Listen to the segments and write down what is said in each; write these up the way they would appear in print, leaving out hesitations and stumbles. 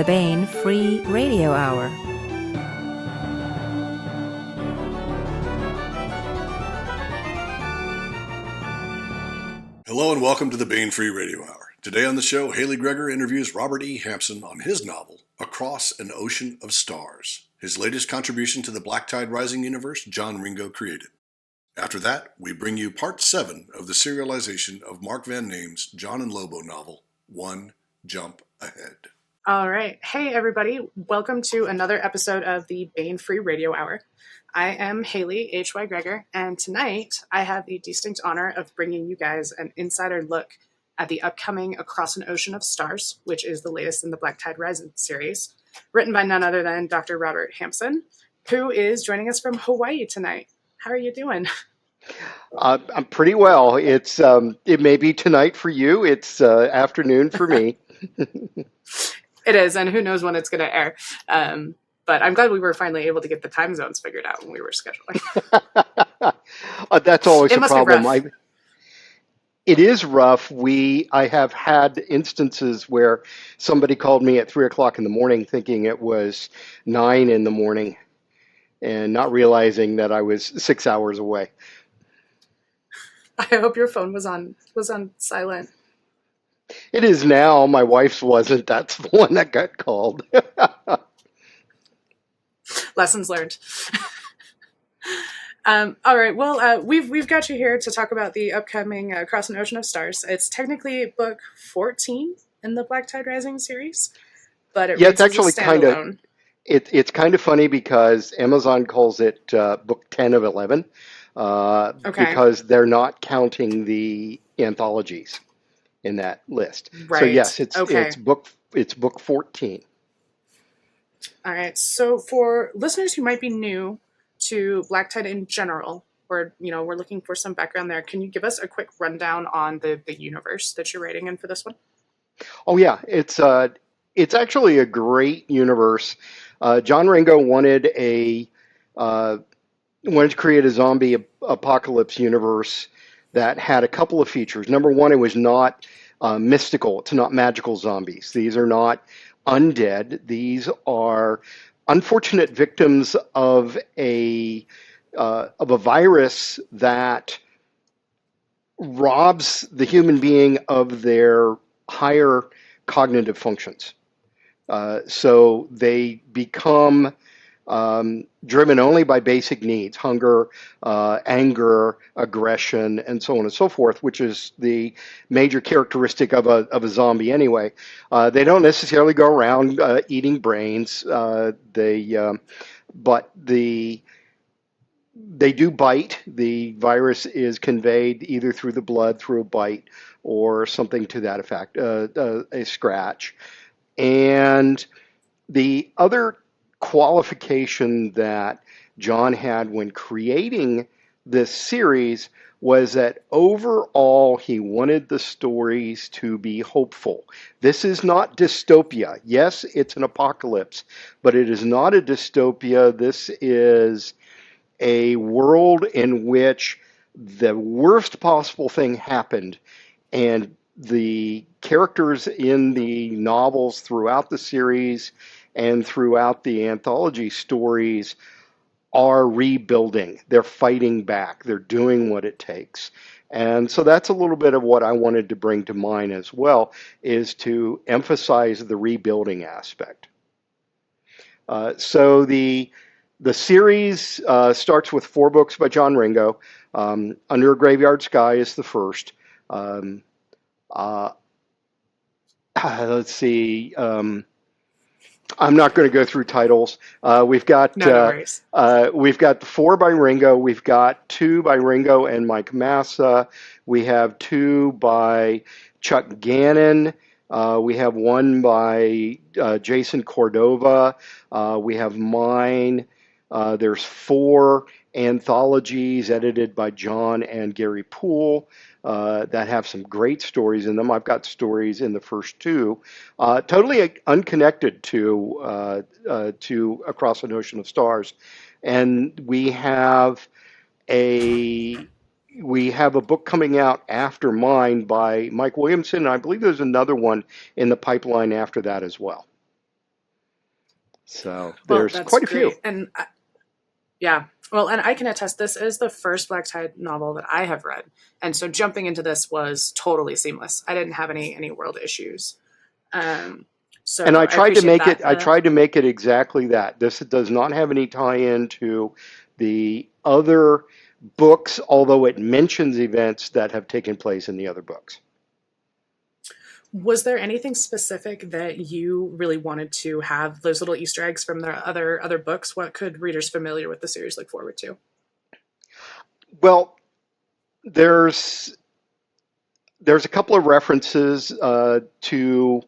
the Baen Free Radio Hour. Hello and welcome to the Baen Free Radio Hour. Today on the show, Hailey Gregor interviews Robert E. Hampson on his novel, Across an Ocean of Stars, his latest contribution to the Black Tide Rising universe John Ringo created. After that, we bring you part 7 of the serialization of Mark Van Name's John and Lobo novel, One Jump Ahead. All right. Hey, everybody. Welcome to another episode of the Baen Free Radio Hour. I am Hailey, H.Y. Gregor, and tonight I have the distinct honor of bringing you guys an insider look at the upcoming Across an Ocean of Stars, which is the latest in the Black Tide Rising series, written by none other than Dr. Robert Hampson, who is joining us from Hawaii tonight. How are you doing? I'm pretty well. It may be tonight for you. It's afternoon for me. It is, and who knows when it's going to air. But I'm glad we were finally able to get the time zones figured out when we were scheduling. That's always a problem. Rough. It is rough. I have had instances where somebody called me at 3 o'clock in the morning thinking it was 9 in the morning and not realizing that I was 6 hours away. I hope your phone was on silent. It is now. My wife's wasn't. That's the one that got called. Lessons learned. All right. Well, we've got you here to talk about the upcoming Across an Ocean of Stars. It's technically book 14 in the Black Tide Rising series, but it's actually kind of it's kind of funny because Amazon calls it book 10 of 11 because they're not counting the anthologies in that list. Right. So yes, it's book 14. All right. So for listeners who might be new to Black Tide in general, or we're looking for some background there, can you give us a quick rundown on the universe that you're writing in for this one? Oh yeah, it's actually a great universe. John Ringo wanted to create a zombie apocalypse universe that had a couple of features. Number one, it was not mystical. It's not magical zombies. These are not undead. These are unfortunate victims of a virus that robs the human being of their higher cognitive functions. So they become driven only by basic needs: hunger, anger, aggression, and so on and so forth, which is the major characteristic of a zombie anyway. They don't necessarily go around eating brains. But they do bite. The virus is conveyed either through the blood, through a bite, or something to that effect, a scratch. And the other qualification that John had when creating this series was that overall he wanted the stories to be hopeful. This is not dystopia. Yes, it's an apocalypse, but it is not a dystopia. This is a world in which the worst possible thing happened, and the characters in the novels throughout the series and throughout the anthology stories are rebuilding. They're fighting back. They're doing what it takes. And so that's a little bit of what I wanted to bring to mind as well, is to emphasize the rebuilding aspect. So the series starts with 4 books by John Ringo. Under a Graveyard Sky is the first. Let's see. I'm not going to go through titles. We've got we've got 4 by Ringo. We've got 2 by Ringo and Mike Massa. We have 2 by Chuck Gannon. We have 1 by Jason Cordova. We have mine. There's 4 anthologies edited by John and Gary Poole that have some great stories in them. I've got stories in the first 2, totally unconnected to Across an Ocean of Stars, and we have a book coming out after mine by Mike Williamson. And I believe there's another one in the pipeline after that as well. So Well, there's that's quite a few. great. Yeah. Well, and I can attest this is the first Black Tide novel that I have read. And so jumping into this was totally seamless. I didn't have any world issues. Um, And so I appreciate that. I tried to make it exactly that. This does not have any tie-in to the other books, although it mentions events that have taken place in the other books. Was there anything specific that you really wanted to have those little Easter eggs from the other books? What could readers familiar with the series look forward to? Well, there's a couple of references to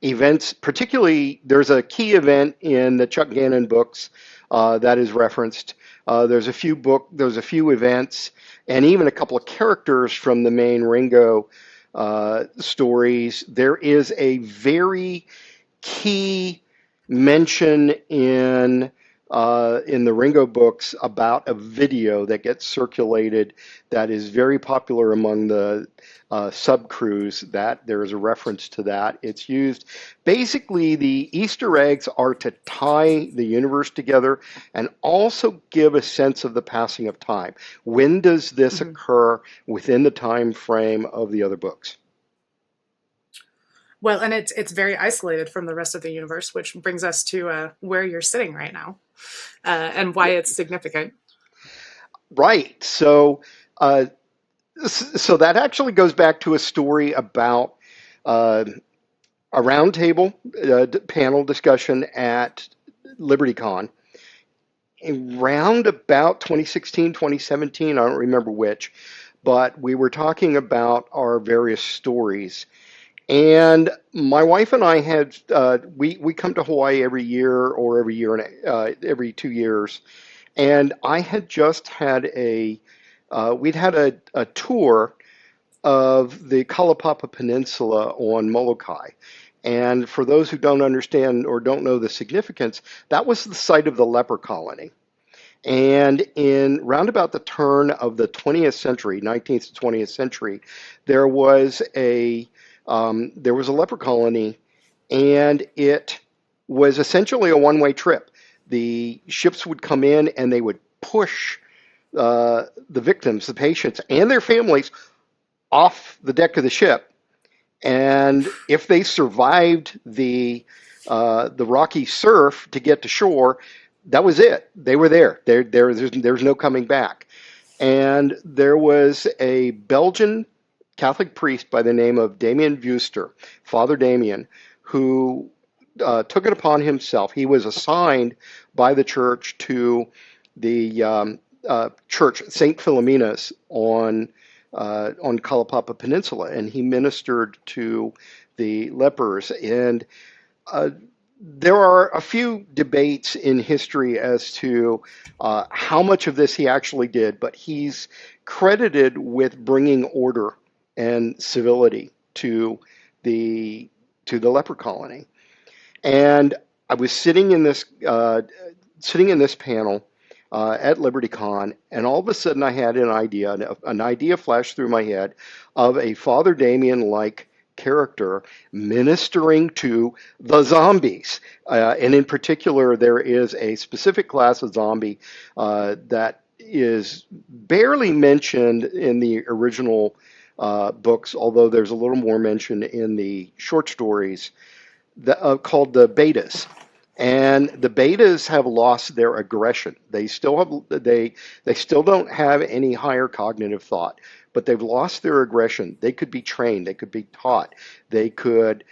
events. Particularly, there's a key event in the Chuck Gannon books that is referenced. There's a few events, and even a couple of characters from the main Ringo stories. There is a very key mention in the Ringo books about a video that gets circulated that is very popular among the sub crews. That there is a reference to that. It's used basically. The Easter eggs are to tie the universe together and also give a sense of the passing of time. When does this Mm-hmm. occur within the time frame of the other books? Well, and it's very isolated from the rest of the universe, which brings us to where you're sitting right now, and why it's significant. Right. So that actually goes back to a story about uh, a roundtable panel discussion at LibertyCon around about 2016, 2017. I don't remember which, but we were talking about our various stories. And my wife and I had we come to Hawaii every year or every 2 years, and I had just had we'd had a tour of the Kalapapa Peninsula on Molokai. And for those who don't understand or don't know the significance, that was the site of the leper colony. And in round about the turn of the 20th century, 19th to 20th century, there was a leper colony, and it was essentially a one-way trip. The ships would come in and they would push the victims, the patients, and their families off the deck of the ship. And if they survived the rocky surf to get to shore, that was it. They were there. There's no coming back. And there was a Belgian Catholic priest by the name of Damien Vuster, Father Damien, who took it upon himself. He was assigned by the church to the church St. Philomena's on Kalapapa Peninsula, and he ministered to the lepers. And there are a few debates in history as to how much of this he actually did, but he's credited with bringing order and civility to the leper colony. And I was sitting in this panel at LibertyCon, and all of a sudden I had an idea flashed through my head of a Father Damien-like character ministering to the zombies. And in particular, there is a specific class of zombie that is barely mentioned in the original books, although there's a little more mention in the short stories, called the betas. And the betas have lost their aggression. They still don't have any higher cognitive thought, but they've lost their aggression. They could be trained. They could be taught. They could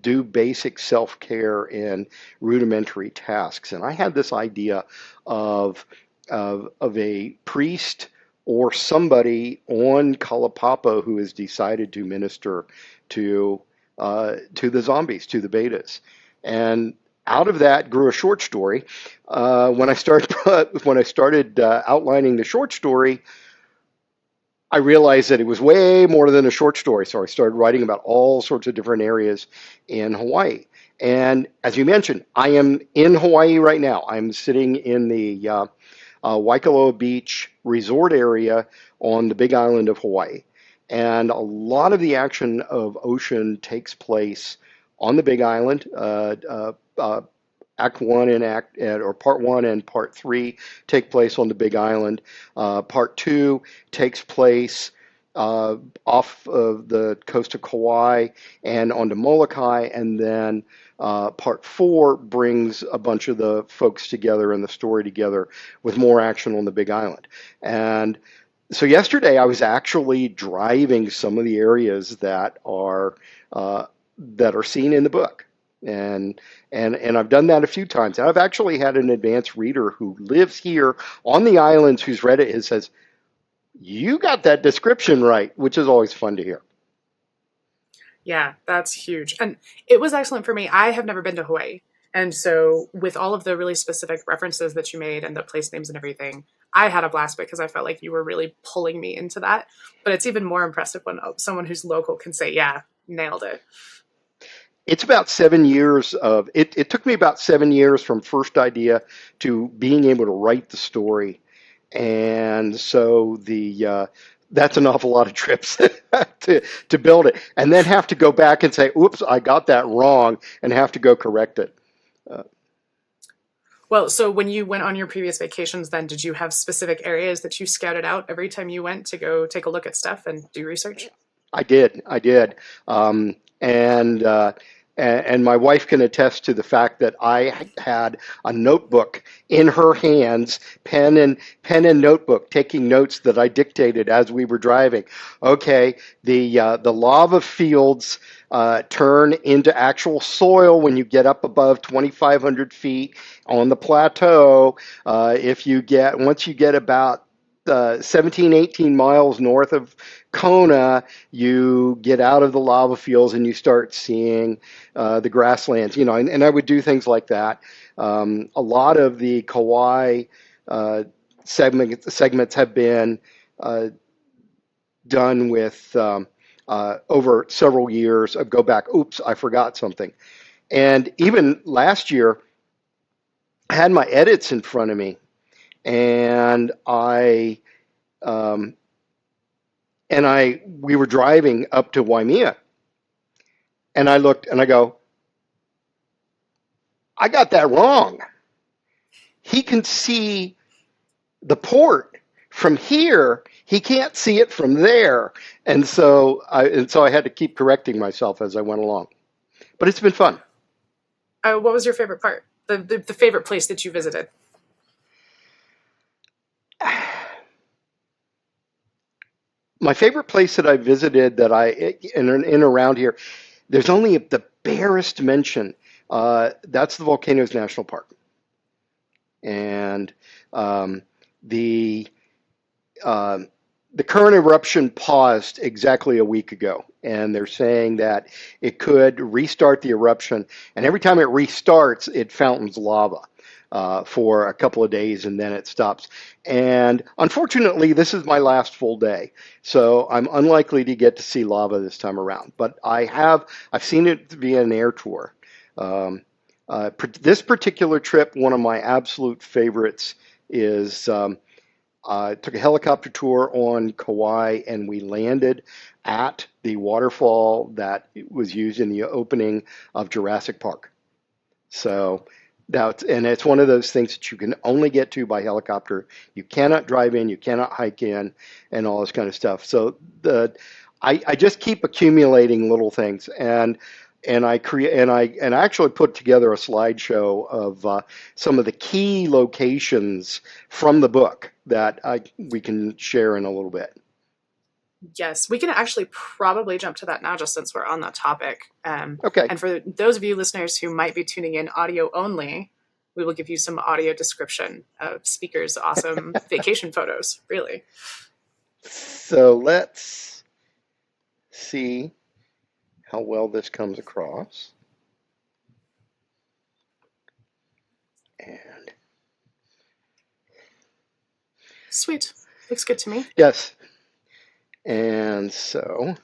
do basic self-care and rudimentary tasks. And I had this idea of a priest or somebody on Kalapapa who has decided to minister to the zombies, to the betas. And out of that grew a short story. When I started outlining the short story, I realized that it was way more than a short story. So I started writing about all sorts of different areas in Hawaii. And as you mentioned, I am in Hawaii right now. I'm sitting in the Waikoloa Beach resort area on the Big Island of Hawaii. And a lot of the action of ocean takes place on the Big Island, Act One and or Part One and Part Three take place on the Big Island. Part Two takes place off of the coast of Kauai and onto Molokai, and then Part Four brings a bunch of the folks together and the story together with more action on the Big Island. And so yesterday I was actually driving some of the areas that are seen in the book. And I've done that a few times. And I've actually had an advanced reader who lives here on the islands who's read it and says, "You got that description right," which is always fun to hear. Yeah, that's huge. And it was excellent for me. I have never been to Hawaii. And so with all of the really specific references that you made and the place names and everything, I had a blast because I felt like you were really pulling me into that. But it's even more impressive when someone who's local can say, yeah, nailed it. It's about 7 years of it. It took me about 7 years from first idea to being able to write the story. And so that's an awful lot of trips to build it, and then have to go back and say, "Oops, I got that wrong," and have to go correct it. Well, so when you went on your previous vacations, then did you have specific areas that you scouted out every time you went to go take a look at stuff and do research? I did, and my wife can attest to the fact that I had a notebook in her hands, pen and notebook, taking notes that I dictated as we were driving. Okay, the lava fields turn into actual soil when you get up above 2,500 feet on the plateau. Once you get about 17, 18 miles north of Kona, you get out of the lava fields and you start seeing the grasslands, and I would do things like that. A lot of the Kauai segments have been done with over several years of go back, oops, I forgot something. And even last year, I had my edits in front of me, and we were driving up to Waimea, and I looked and I go, "I got that wrong. He can see the port from here. He can't see it from there." And so I had to keep correcting myself as I went along. But it's been fun. What was your favorite part? The favorite place that you visited? My favorite place that I visited in around here, there's only the barest mention. That's the Volcanoes National Park, and the current eruption paused exactly a week ago, and they're saying that it could restart the eruption, and every time it restarts, it fountains lava for a couple of days, and then it stops. And unfortunately, this is my last full day, so I'm unlikely to get to see lava this time around. But I've seen it via an air tour. This particular trip, one of my absolute favorites is I took a helicopter tour on Kauai, and we landed at the waterfall that was used in the opening of Jurassic Park. So and it's one of those things that you can only get to by helicopter. You cannot drive in, you cannot hike in, and all this kind of stuff. So I just keep accumulating little things, and I actually put together a slideshow of some of the key locations from the book that we can share in a little bit. Yes, we can actually probably jump to that now, just since we're on that topic. Okay. And for those of you listeners who might be tuning in audio only, we will give you some audio description of Speaker's awesome vacation photos, really. So let's see how well this comes across. And Sweet. Looks good to me. yes. And so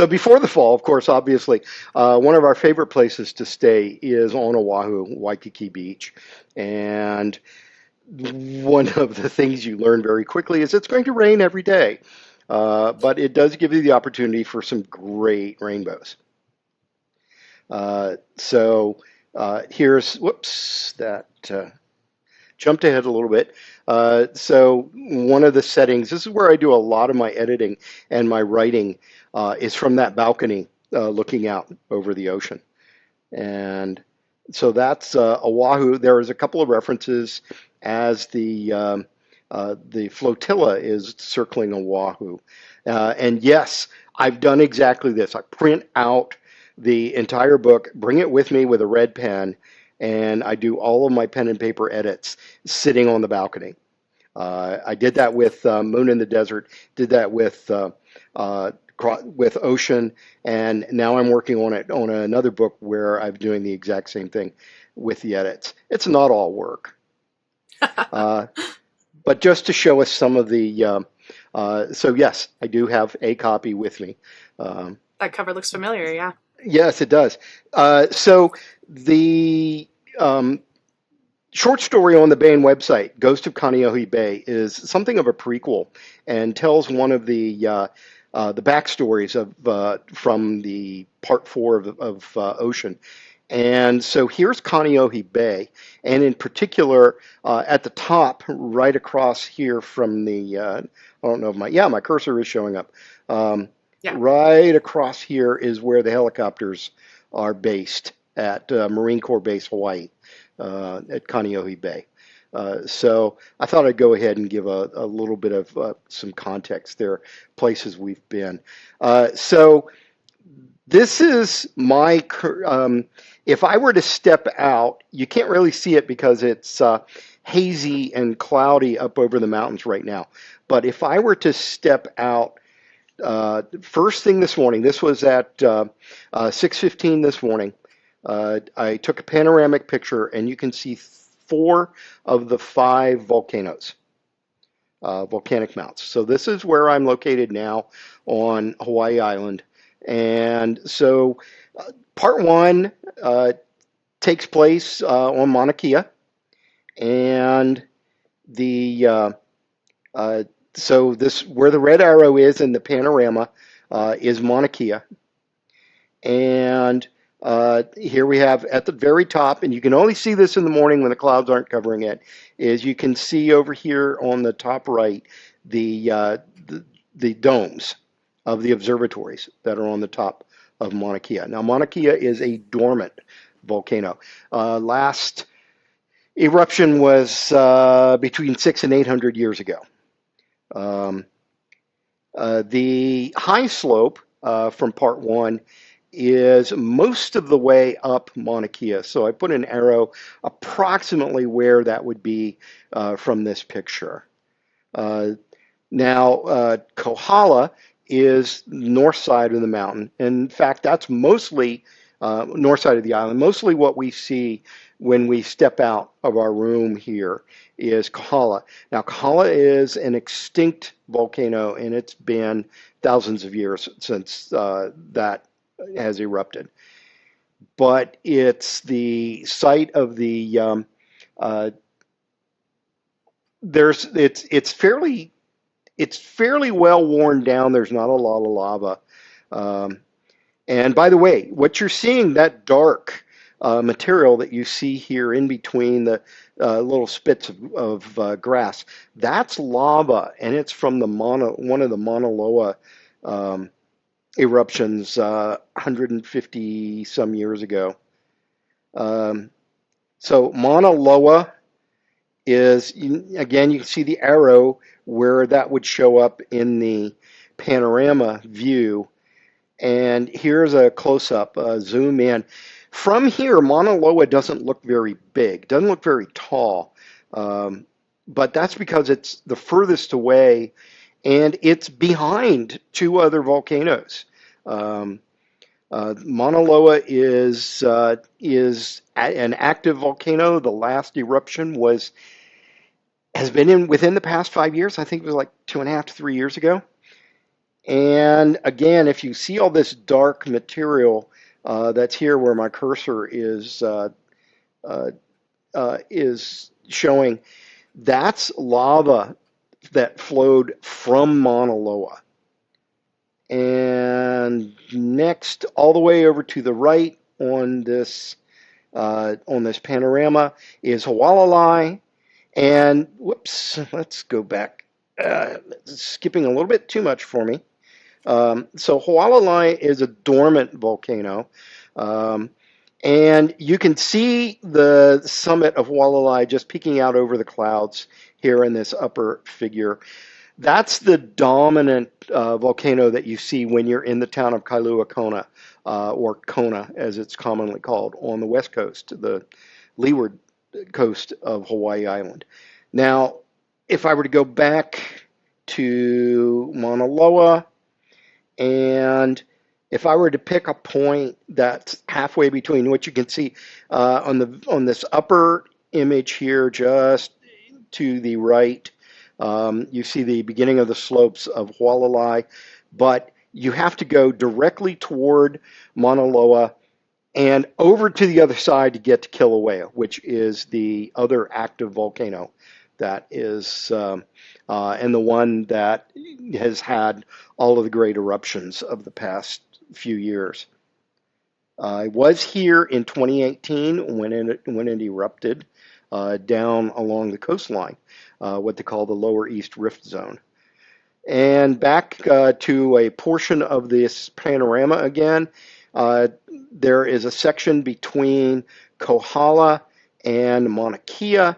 before the fall, of course, obviously, one of our favorite places to stay is on Oahu, Waikiki Beach. And one of the things you learn very quickly is it's going to rain every day. But it does give you the opportunity for some great rainbows. So Whoops, that jumped ahead a little bit. So one of the settings, this is where I do a lot of my editing and my writing, is from that balcony looking out over the ocean. And so that's Oahu. There is a couple of references as the flotilla is circling Oahu. And yes, I've done exactly this. I print out the entire book, bring it with me with a red pen, and I do all of my pen and paper edits sitting on the balcony. I did that with Moon in the Desert, did that with Ocean, and now I'm working on it on another book where I'm doing the exact same thing with the edits. It's not all work, but just to show us some of the. So yes, I do have a copy with me. That cover looks familiar, yeah. Yes, it does. So the short story on the Bain website, Ghost of Kaneohe Bay, is something of a prequel and tells one of the backstories of from the part 4 of Ocean. And so here's Kaneohe Bay, and in particular, at the top, right across here from the, I don't know if my cursor is showing up. Yeah. Right across here is where the helicopters are based at Marine Corps Base Hawaii, at Kaneohe Bay. So I thought I'd go ahead and give a little bit of some context there, places we've been. So this is my, if I were to step out, you can't really see it because it's hazy and cloudy up over the mountains right now. But if I were to step out, first thing this morning, this was at 6:15 this morning, I took a panoramic picture and you can see 4 of the 5 volcanoes, volcanic mounts. So this is where I'm located now on Hawaii Island. And so part 1 takes place on Mauna Kea, and the so this where the red arrow is in the panorama is Mauna Kea, and here we have at the very top, and you can only see this in the morning when the clouds aren't covering it, is you can see over here on the top right the domes of the observatories that are on the top of Mauna Kea. Now, Mauna Kea is a dormant volcano. Last eruption was between 600 and 800 years ago. The high slope from part 1 is most of the way up Mauna Kea. So I put an arrow approximately where that would be from this picture. Now, Kohala is north side of the mountain. In fact, that's mostly north side of the island. Mostly what we see when we step out of our room here is Kohala. Now, Kohala is an extinct volcano, and it's been thousands of years since that has erupted. But it's the site of the it's fairly well worn down. There's not a lot of lava. And by the way, what you're seeing, that dark material that you see here in between the little spits of grass, that's lava, and it's from the one of the Mauna Loa eruptions 150 some years ago. So Mauna Loa is, again, you can see the arrow where that would show up in the panorama view. And here's a close-up, zoom in. From here, Mauna Loa doesn't look very big, doesn't look very tall, but that's because it's the furthest away, and it's behind 2 other volcanoes. Mauna Loa is an active volcano. The last eruption has been within the past 5 years. I think it was like 2.5 to 3 years ago. And again, if you see all this dark material that's here where my cursor is showing, that's lava that flowed from Mauna Loa. And next, all the way over to the right on this on this panorama is Hualalai. And whoops, let's go back. Skipping a little bit too much for me. So Hualalai is a dormant volcano. And you can see the summit of Hualalai just peeking out over the clouds here in this upper figure. That's the dominant volcano that you see when you're in the town of Kailua Kona, or Kona as it's commonly called, on the west coast, the leeward coast of Hawaii Island. Now, if I were to go back to Mauna Loa, and if I were to pick a point that's halfway between what you can see on this upper image here, just to the right, you see the beginning of the slopes of Hualalai, but you have to go directly toward Mauna Loa and over to the other side to get to Kilauea, which is the other active volcano that is, and the one that has had all of the great eruptions of the past few years. I was here in 2018 when it erupted down along the coastline, what they call the Lower East Rift Zone. And back to a portion of this panorama again, there is a section between Kohala and Mauna Kea.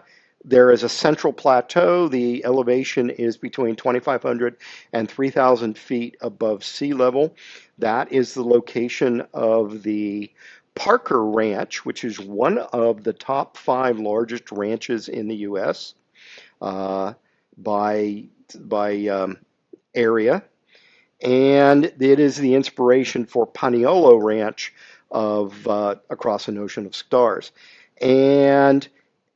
There is a central plateau. The elevation is between 2,500 and 3,000 feet above sea level. That is the location of the Parker Ranch, which is one of the top 5 largest ranches in the U.S. By area. And it is the inspiration for Paniolo Ranch of Across an Ocean of Stars. And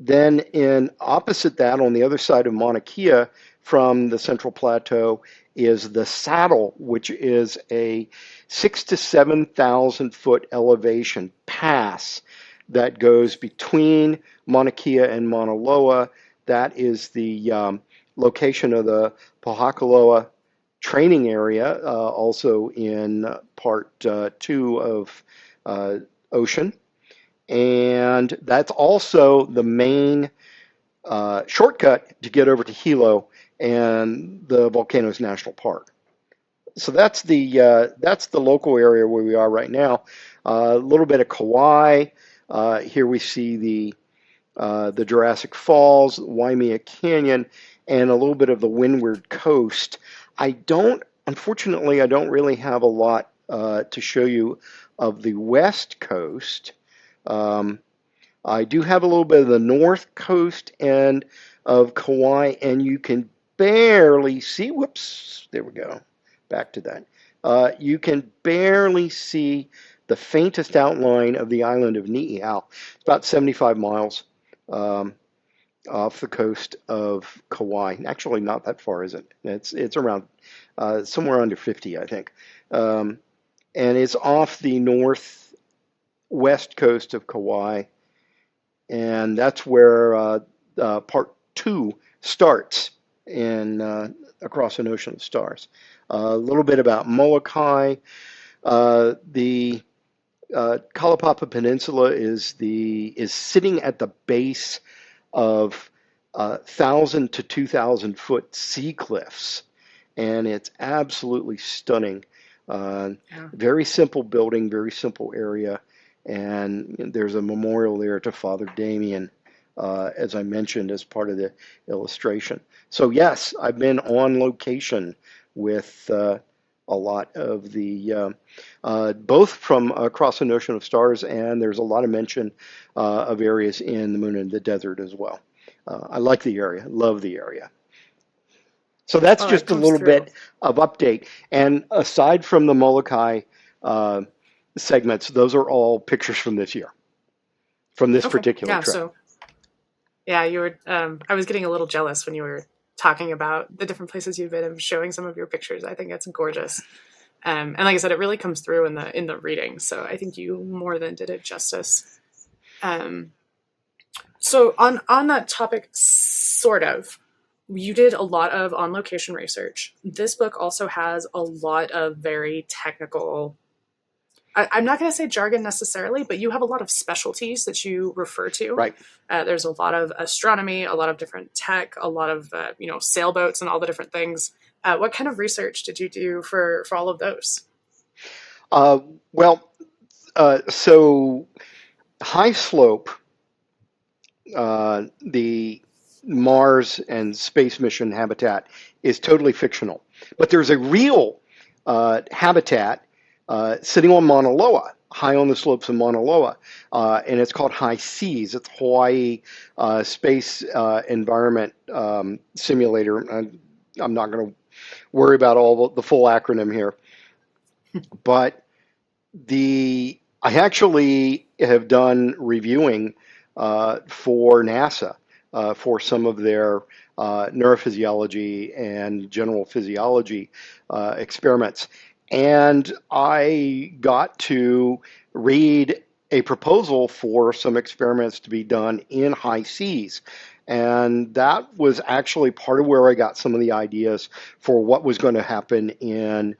then in opposite that, on the other side of Mauna Kea from the Central Plateau, is the Saddle, which is a 6,000 to 7,000 foot elevation pass that goes between Mauna Kea and Mauna Loa. That is the location of the Pohakaloa training area, also in part 2 of Ocean. And that's also the main shortcut to get over to Hilo and the Volcanoes National Park. So that's the local area where we are right now. A little bit of Kauai. Here we see the Jurassic Falls, Waimea Canyon, and a little bit of the Windward Coast. Unfortunately, I don't really have a lot to show you of the West Coast. I do have a little bit of the North Coast and of Kauai, and you can barely see, whoops, there we go, back to that. You can barely see the faintest outline of the island of Niihau. It's about 75 miles off the coast of Kauai. Actually, not that far, is it? It's around somewhere under 50, I think. And it's off the northwest coast of Kauai. And that's where part 2 starts in Across an Ocean of Stars. A little bit about Molokai. The Kalapapa Peninsula is sitting at the base of 1,000 to 2,000 foot sea cliffs, and it's absolutely stunning. Very simple building, very simple area, and there's a memorial there to Father Damien, as I mentioned as part of the illustration. So yes, I've been on location with a lot of the, both from Across an Ocean of Stars, and there's a lot of mention of areas in the Moon and the Desert as well. I like the area, love the area. So that's just a little bit of update. And aside from the Molokai segments, those are all pictures from this year, from this particular trip. So, yeah, you were. I was getting a little jealous when you were talking about the different places you've been and showing some of your pictures. I think it's gorgeous. And like I said, it really comes through in the reading. So I think you more than did it justice. So on that topic, sort of, you did a lot of on-location research. This book also has a lot of very technical, I'm not going to say jargon necessarily, but you have a lot of specialties that you refer to. Right. There's a lot of astronomy, a lot of different tech, a lot of sailboats and all the different things. What kind of research did you do for all of those? Well, so high slope, the Mars and space mission habitat is totally fictional, but there's a real habitat sitting on Mauna Loa, high on the slopes of Mauna Loa, and it's called High Seas. It's Hawaii Space Environment Simulator. I'm not going to worry about all the full acronym here, but I actually have done reviewing for NASA for some of their neurophysiology and general physiology experiments. And I got to read a proposal for some experiments to be done in high seas. And that was actually part of where I got some of the ideas for what was going to happen in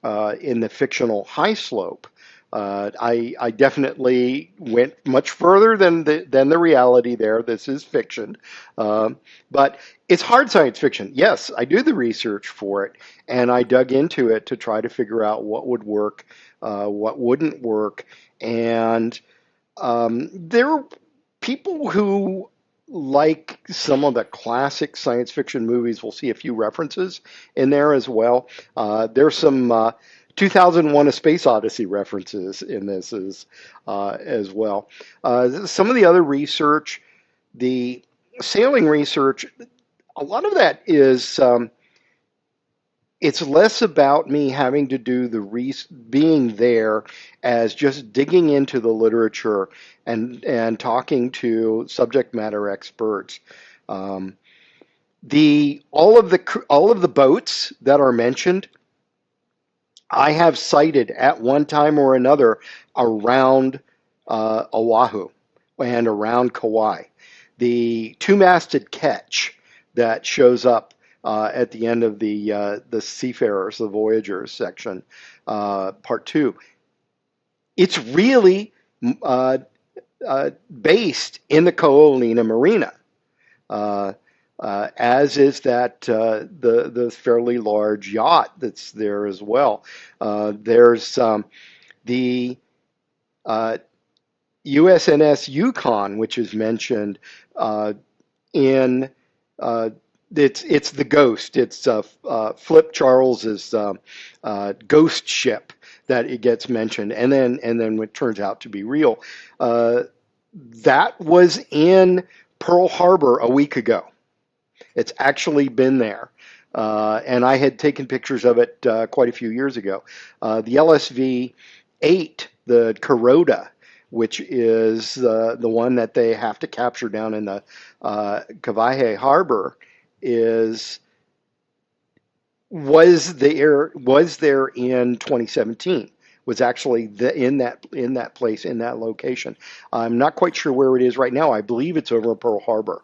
the fictional high slope. I definitely went much further than the reality there. This is fiction, but it's hard science fiction. Yes, I do the research for it, and I dug into it to try to figure out what would work, what wouldn't work, and there are people who like some of the classic science fiction movies. We'll see a few references in there as well. There's some 2001: A Space Odyssey references in this as well. Some of the other research, the sailing research, a lot of that is it's less about me having to do being there as just digging into the literature and talking to subject matter experts. All of the boats that are mentioned, I have cited at one time or another around Oahu and around Kauai. The two-masted ketch that shows up at the end of the Seafarers, the Voyagers section, part 2. It's really based in the Ko'olina Marina. As is that the fairly large yacht that's there as well. There's the USNS Yukon, which is mentioned in it's the Ghost. It's Flip Charles's ghost ship that it gets mentioned, and then it turns out to be real. That was in Pearl Harbor a week ago. It's actually been there. And I had taken pictures of it quite a few years ago. The LSV-8, the Kuroda, which is the one that they have to capture down in the Kawaihae Harbor, was there in 2017. Was actually in that place, in that location. I'm not quite sure where it is right now. I believe it's over in Pearl Harbor.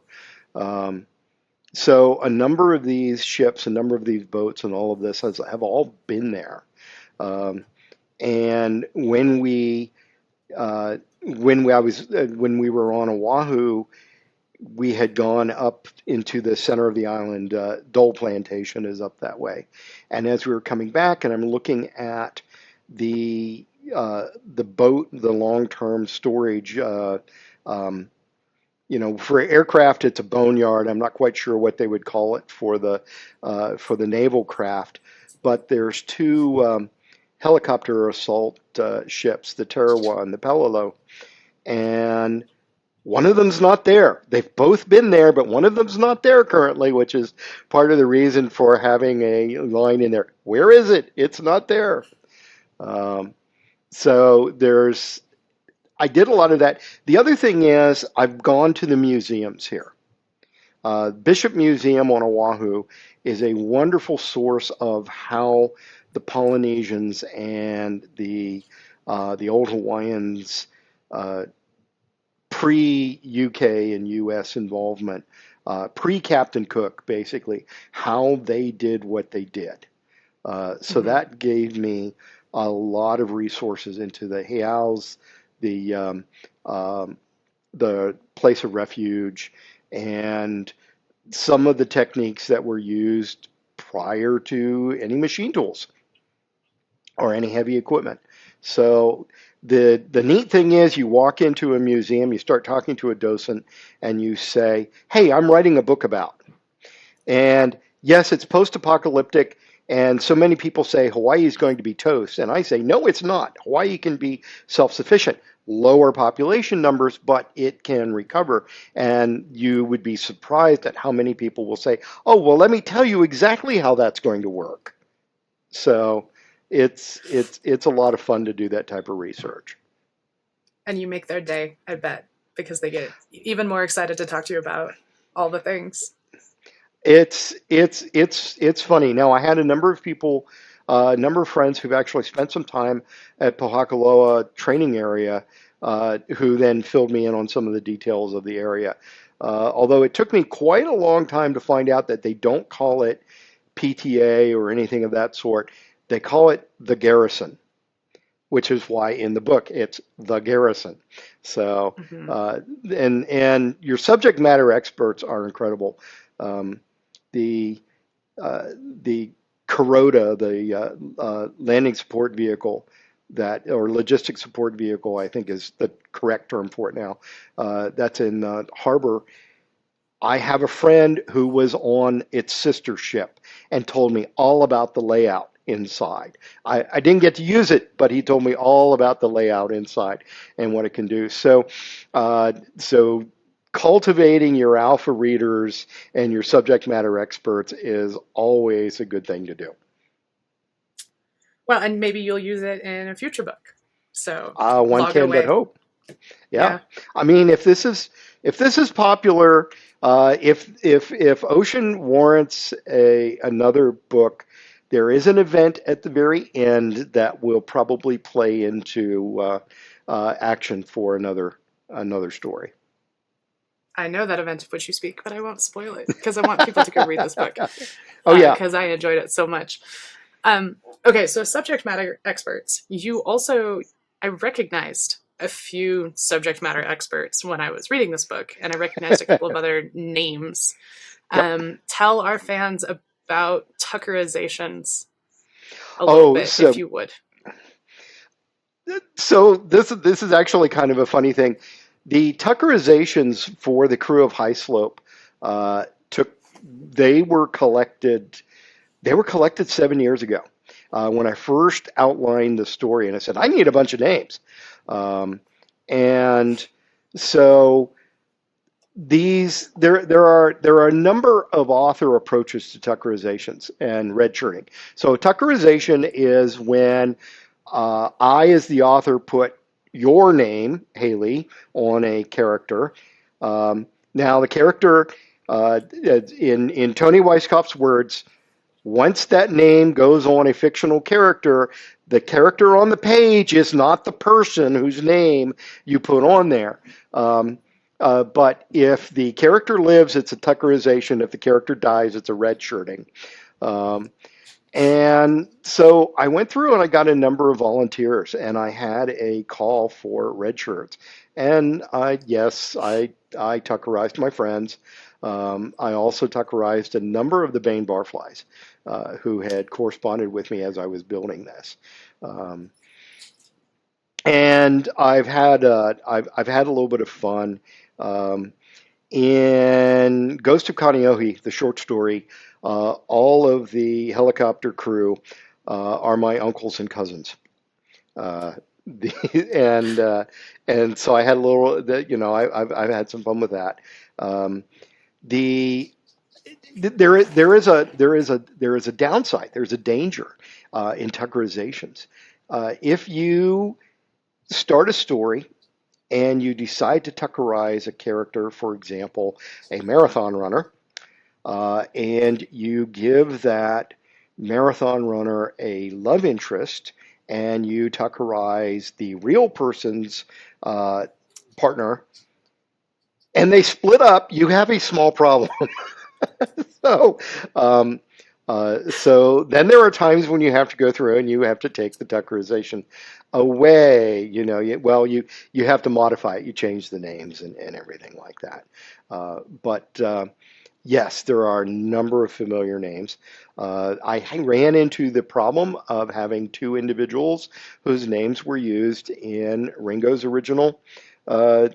So a number of these ships, a number of these boats, and all of this have all been there. And when we were on Oahu, we had gone up into the center of the island. Dole Plantation is up that way, and as we were coming back, and I'm looking at the boat, the long-term storage. For aircraft, it's a boneyard. I'm not quite sure what they would call it for the naval craft, but there's two helicopter assault ships, the Tarawa and the Pelelo, and one of them's not there. They've both been there, but one of them's not there currently, which is part of the reason for having a line in there. Where is it? It's not there. So I did a lot of that. The other thing is I've gone to the museums here. Bishop Museum on Oahu is a wonderful source of how the Polynesians and the old Hawaiians, pre-UK and US involvement, pre-Captain Cook, basically, how they did what they did. So that gave me a lot of resources into the heiaus, the the place of refuge, and some of the techniques that were used prior to any machine tools or any heavy equipment. So the neat thing is, you walk into a museum, you start talking to a docent, and you say, "Hey, I'm writing a book about." And yes, it's post-apocalyptic, and so many people say Hawaii is going to be toast, and I say no, it's not. Hawaii can be self-sufficient, lower population numbers, but it can recover. And you would be surprised at how many people will say, "Oh, well, let me tell you exactly how that's going to work." So it's a lot of fun to do that type of research. And you make their day, I bet, because they get even more excited to talk to you about all the things. It's funny. Now, I had a number of people, a number of friends who've actually spent some time at Pohakaloa training area, who then filled me in on some of the details of the area. Although it took me quite a long time to find out that they don't call it PTA or anything of that sort. They call it the garrison, which is why in the book it's the garrison. So, Mm-hmm. and your subject matter experts are incredible. Um, the the Kuroda, the landing support vehicle, that or logistic support vehicle, I think is the correct term for it now. That's in harbor. I have a friend who was on its sister ship and told me all about the layout inside. I didn't get to use it, but he told me all about the layout inside and what it can do. So cultivating your alpha readers and your subject matter experts is always a good thing to do. Well, and maybe you'll use it in a future book. So One log it can but away. hope. Yeah. I mean, if this is popular, if Ocean warrants another book, there is an event at the very end that will probably play into action for another story. I know that event of which you speak, but I won't spoil it because I want people to go read this book. Oh yeah. Because I enjoyed it so much. Okay, so subject matter experts. You also, I recognized a few subject matter experts when I was reading this book, and I recognized a couple of other names. Yep. Tell our fans about Tuckerizations a little bit, if you would. So this is actually kind of a funny thing. The Tuckerizations for the crew of High Slope they were collected 7 years ago, when I first outlined the story, and I said I need a bunch of names, and so there are a number of author approaches to Tuckerizations and red shirting. So Tuckerization is when I, as the author, put your name, Hailey, on a character. Now, the character, in Tony Weisskopf's words, once that name goes on a fictional character, the character on the page is not the person whose name you put on there. But if the character lives, it's a Tuckerization. If the character dies, it's a red shirting. And so I went through and I got a number of volunteers, and I had a call for red shirts. And I Tuckerized my friends. I also Tuckerized a number of the Bane barflies, who had corresponded with me as I was building this. And I've had a little bit of fun. In Ghost of Kaneohe, the short story, all of the helicopter crew are my uncles and cousins. And so I had a little, I've had some fun with that. There is a downside. There's a danger in Tuckerizations. If you start a story and you decide to Tuckerize a character, for example, a marathon runner, and you give that marathon runner a love interest, and you Tuckerize the real person's partner, and they split up, you have a small problem. So So then there are times when you have to go through and you have to take the Tuckerization away. You have to modify it. You change the names and everything like that. But yes, there are a number of familiar names. I ran into the problem of having two individuals whose names were used in Ringo's original uh,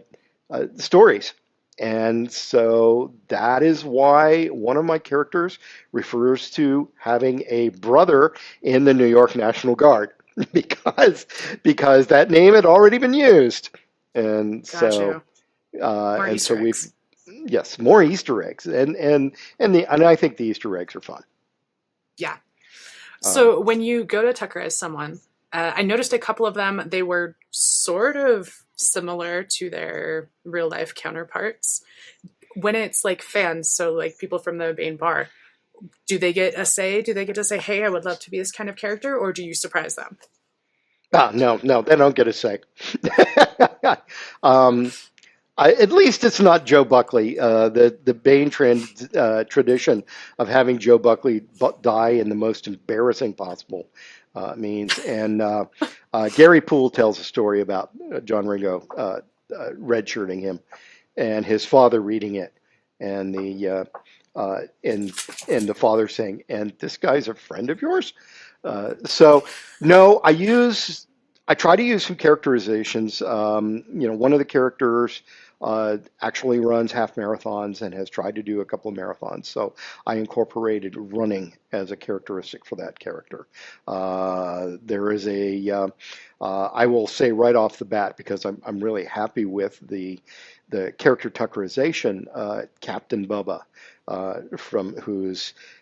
stories. And so that is why one of my characters refers to having a brother in the New York National Guard because that name had already been used. And Got so you. More and so Easter we've eggs. yes, more Easter eggs. And I think the Easter eggs are fun. Yeah. Um, So when you go to Tucker as someone, I noticed a couple of them, they were sort of similar to their real life counterparts. When it's like fans, so like people from the Bane bar, do they get a say? Do they get to say, hey, I would love to be this kind of character? Or do you surprise them? no, they don't get a say. um, at least it's not Joe Buckley. The Bane tradition of having Joe Buckley die in the most embarrassing possible means. And Gary Poole tells a story about John Ringo redshirting him and his father reading it, and and the father saying, "And this guy's a friend of yours." So no, I try to use some characterizations. One of the characters actually runs half marathons and has tried to do a couple of marathons. So I incorporated running as a characteristic for that character. There is I will say right off the bat, because I'm really happy with the character Tuckerization, Captain Bubba,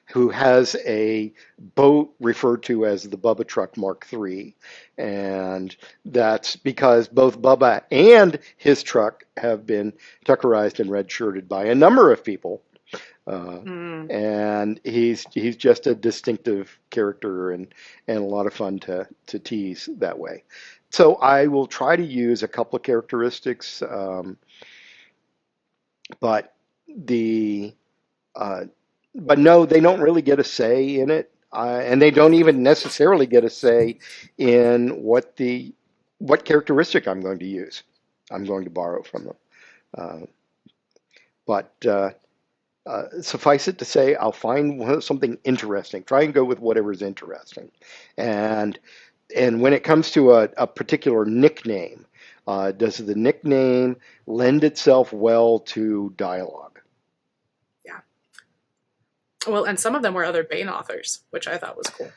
who has a boat referred to as the Bubba Truck Mark III, and that's because both Bubba and his truck have been Tuckerized and redshirted by a number of people. Uh, Mm. and he's just a distinctive character and a lot of fun to tease that way. So I will try to use a couple of characteristics, but the uh, but no, they don't really get a say in it, and they don't even necessarily get a say in what characteristic I'm going to use. I'm going to borrow from them. Uh, but suffice it to say, I'll find something interesting. Try and go with whatever's interesting, and and when it comes to a particular nickname, does the nickname lend itself well to dialogue? Yeah. Well, and some of them were other Bane authors, which I thought was cool.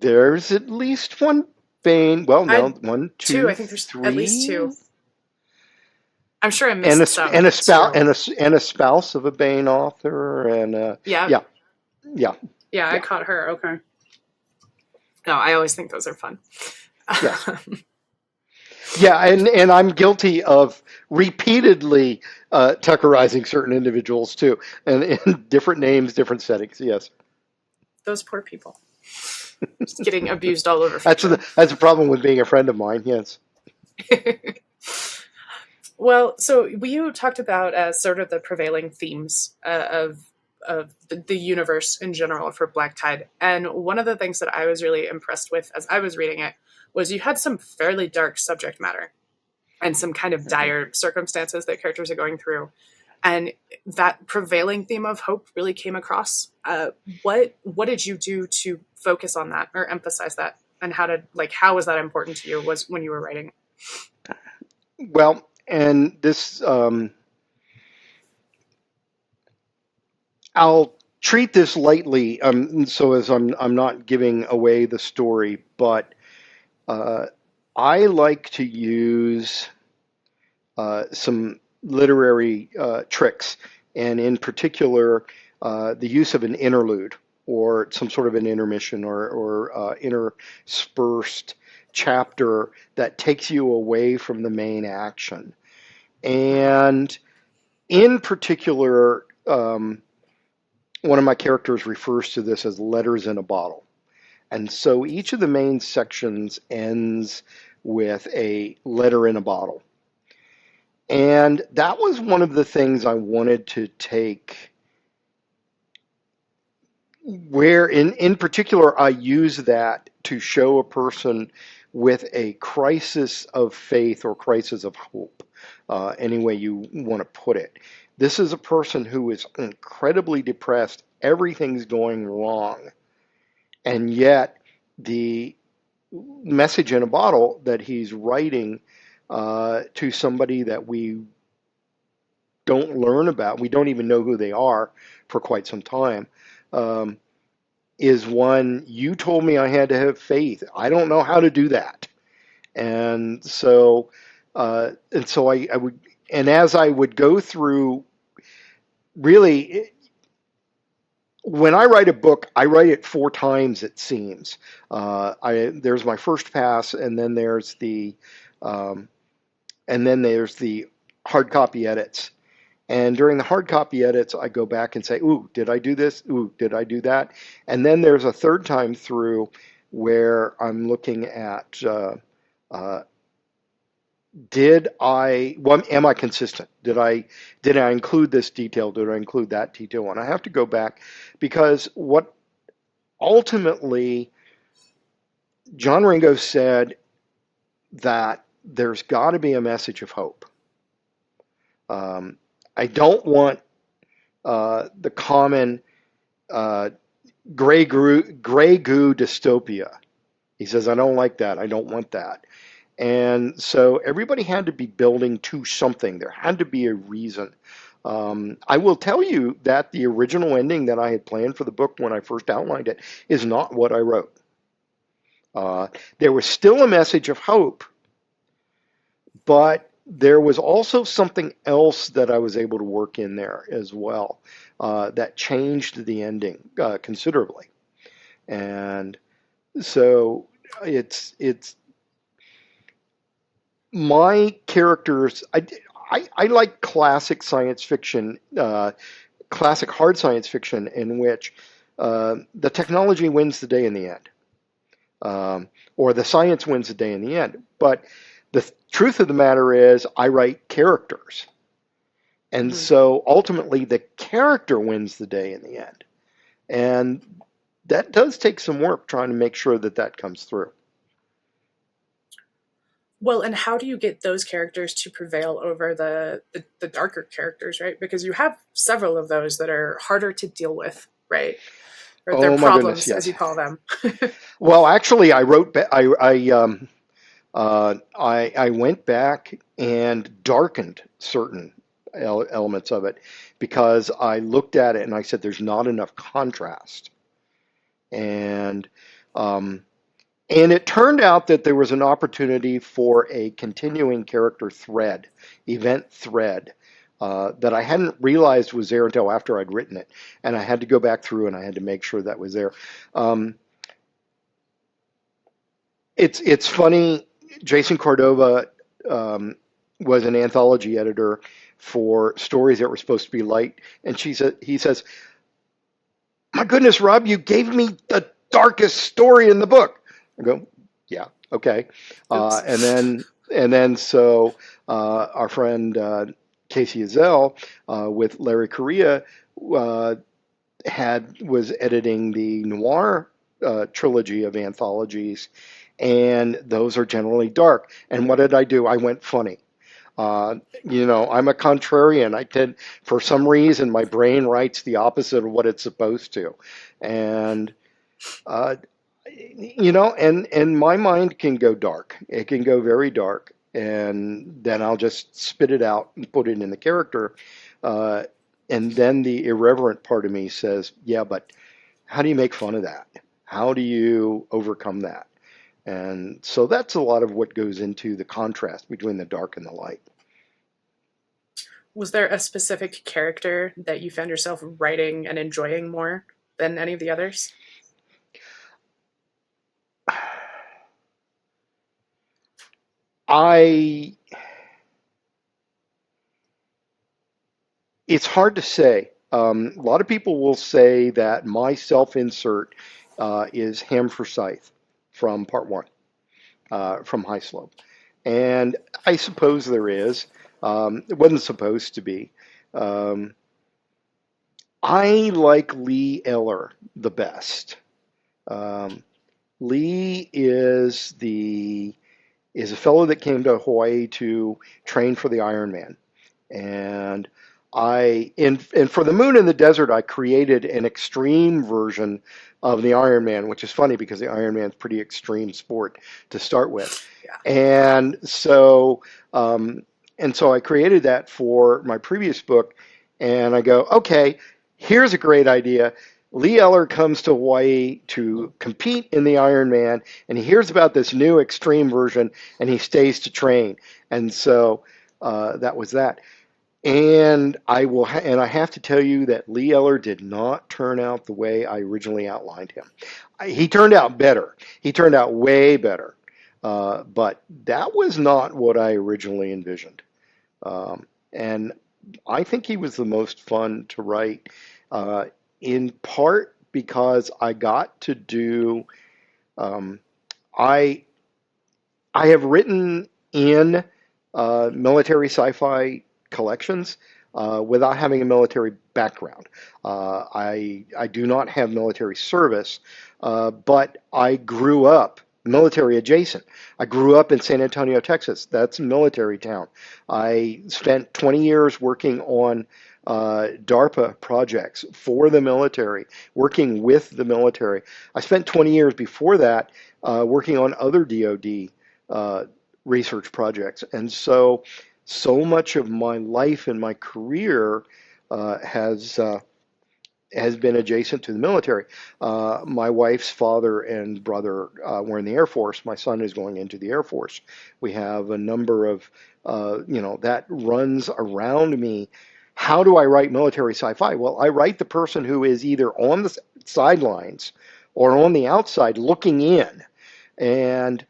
There's at least one Bane. Well, no, I one, two. two, I think there's at least three, two. I'm sure I and missed a some spouse too. and a spouse of a Bane author, and Yeah. yeah, yeah, Yeah, I yeah, caught her. Okay. No, I always think those are fun. yes, yeah, and I'm guilty of repeatedly Tuckerizing certain individuals too, and in different names, different settings. Yes, Those poor people. Just getting abused all over that's fiction. that's a problem with being a friend of mine. Yes. Well, so you talked about sort of the prevailing themes of the universe in general for Black Tide, and one of the things that I was really impressed with as I was reading it was you had some fairly dark subject matter and some kind of dire circumstances that characters are going through, and that prevailing theme of hope really came across. What did you do to focus on that or emphasize that, and how was that important to you was when you were writing? Well, and this I'll treat this lightly, so as I'm not giving away the story, but uh, I like to use some literary tricks, and in particular, the use of an interlude or some sort of an intermission or interspersed chapter that takes you away from the main action. And in particular, one of my characters refers to this as letters in a bottle. And so each of the main sections ends with a letter in a bottle. And that was one of the things I wanted to take, where in particular I use that to show a person with a crisis of faith or crisis of hope, any way you want to put it. This is a person who is incredibly depressed. Everything's going wrong, and yet the message in a bottle that he's writing to somebody that we don't learn about, we don't even know who they are for quite some time, um, is one, you told me I had to have faith. I don't know how to do that. And so, I would, and as I would go through, really, when I write a book, I write it 4 times, it seems. There's my first pass, and then there's um, the hard copy edits. And during the hard copy edits, I go back and say, ooh, did I do this? Ooh, did I do that? And then there's a third time through where I'm looking at, uh, am I consistent? Did I include this detail? Did I include that detail? And I have to go back, because what ultimately John Ringo said, that there's got to be a message of hope. I don't want the common gray goo dystopia. He says, I don't like that. I don't want that. And so everybody had to be building to something. There had to be a reason. I will tell you that the original ending that I had planned for the book when I first outlined it is not what I wrote. There was still a message of hope, but there was also something else that I was able to work in there as well, that changed the ending considerably. And so it's my characters. I like classic science fiction, classic hard science fiction, in which the technology wins the day in the end, or the science wins the day in the end. But the truth of the matter is, I write characters. And so ultimately, the character wins the day in the end. And that does take some work, trying to make sure that that comes through. Well, and how do you get those characters to prevail over the darker characters, right? Because you have several of those that are harder to deal with, right? Or their Oh my goodness, problems, as yes. you call them. Well, actually, I wrote. I went back and darkened certain elements of it, because I looked at it and I said, "There's not enough contrast," and it turned out that there was an opportunity for a continuing character thread, event thread, that I hadn't realized was there until after I'd written it, and I had to go back through and I had to make sure that was there. It's funny. Jason Cordova was an anthology editor for stories that were supposed to be light, and he says, "My goodness, Rob, you gave me the darkest story in the book." I go, "Yeah, okay." And then so our friend Casey Azell with Larry Correa was editing the noir trilogy of anthologies, and those are generally dark. And what did I do? I went funny. I'm a contrarian. For some reason, my brain writes the opposite of what it's supposed to, and and my mind can go dark. It can go very dark, and then I'll just spit it out and put it in the character, and then the irreverent part of me says, "Yeah, but how do you make fun of that? How do you overcome that?" And so that's a lot of what goes into the contrast between the dark and the light. Was there a specific character that you found yourself writing and enjoying more than any of the others? It's hard to say. A lot of people will say that my self-insert is Ham Forsyth from Part 1, from High Slope. And I suppose there is. It wasn't supposed to be. I like Lee Eller the best. Um, Lee is a fellow that came to Hawaii to train for the Ironman. And and for the Moon in the Desert, I created an extreme version of the Ironman, which is funny because the Ironman's pretty extreme sport to start with. Yeah. And so, and so I created that for my previous book, and I go, okay, here's a great idea. Lee Eller comes to Hawaii to compete in the Ironman, and he hears about this new extreme version, and he stays to train. And so that was that. And I have to tell you that Lee Eller did not turn out the way I originally outlined him. He turned out better. He turned out way better. But that was not what I originally envisioned. And I think he was the most fun to write, in part because I got to do. I I have written in military sci-fi collections without having a military background. I do not have military service, but I grew up military adjacent. I grew up in San Antonio, Texas. That's a military town. I spent 20 years working on DARPA projects for the military, working with the military. I spent 20 years before that working on other DoD research projects. And so much of my life and my career has been adjacent to the military. My wife's father and brother were in the Air Force. My son is going into the Air Force. We have a number of, that runs around me. How do I write military sci-fi? Well, I write the person who is either on the sidelines or on the outside looking in. And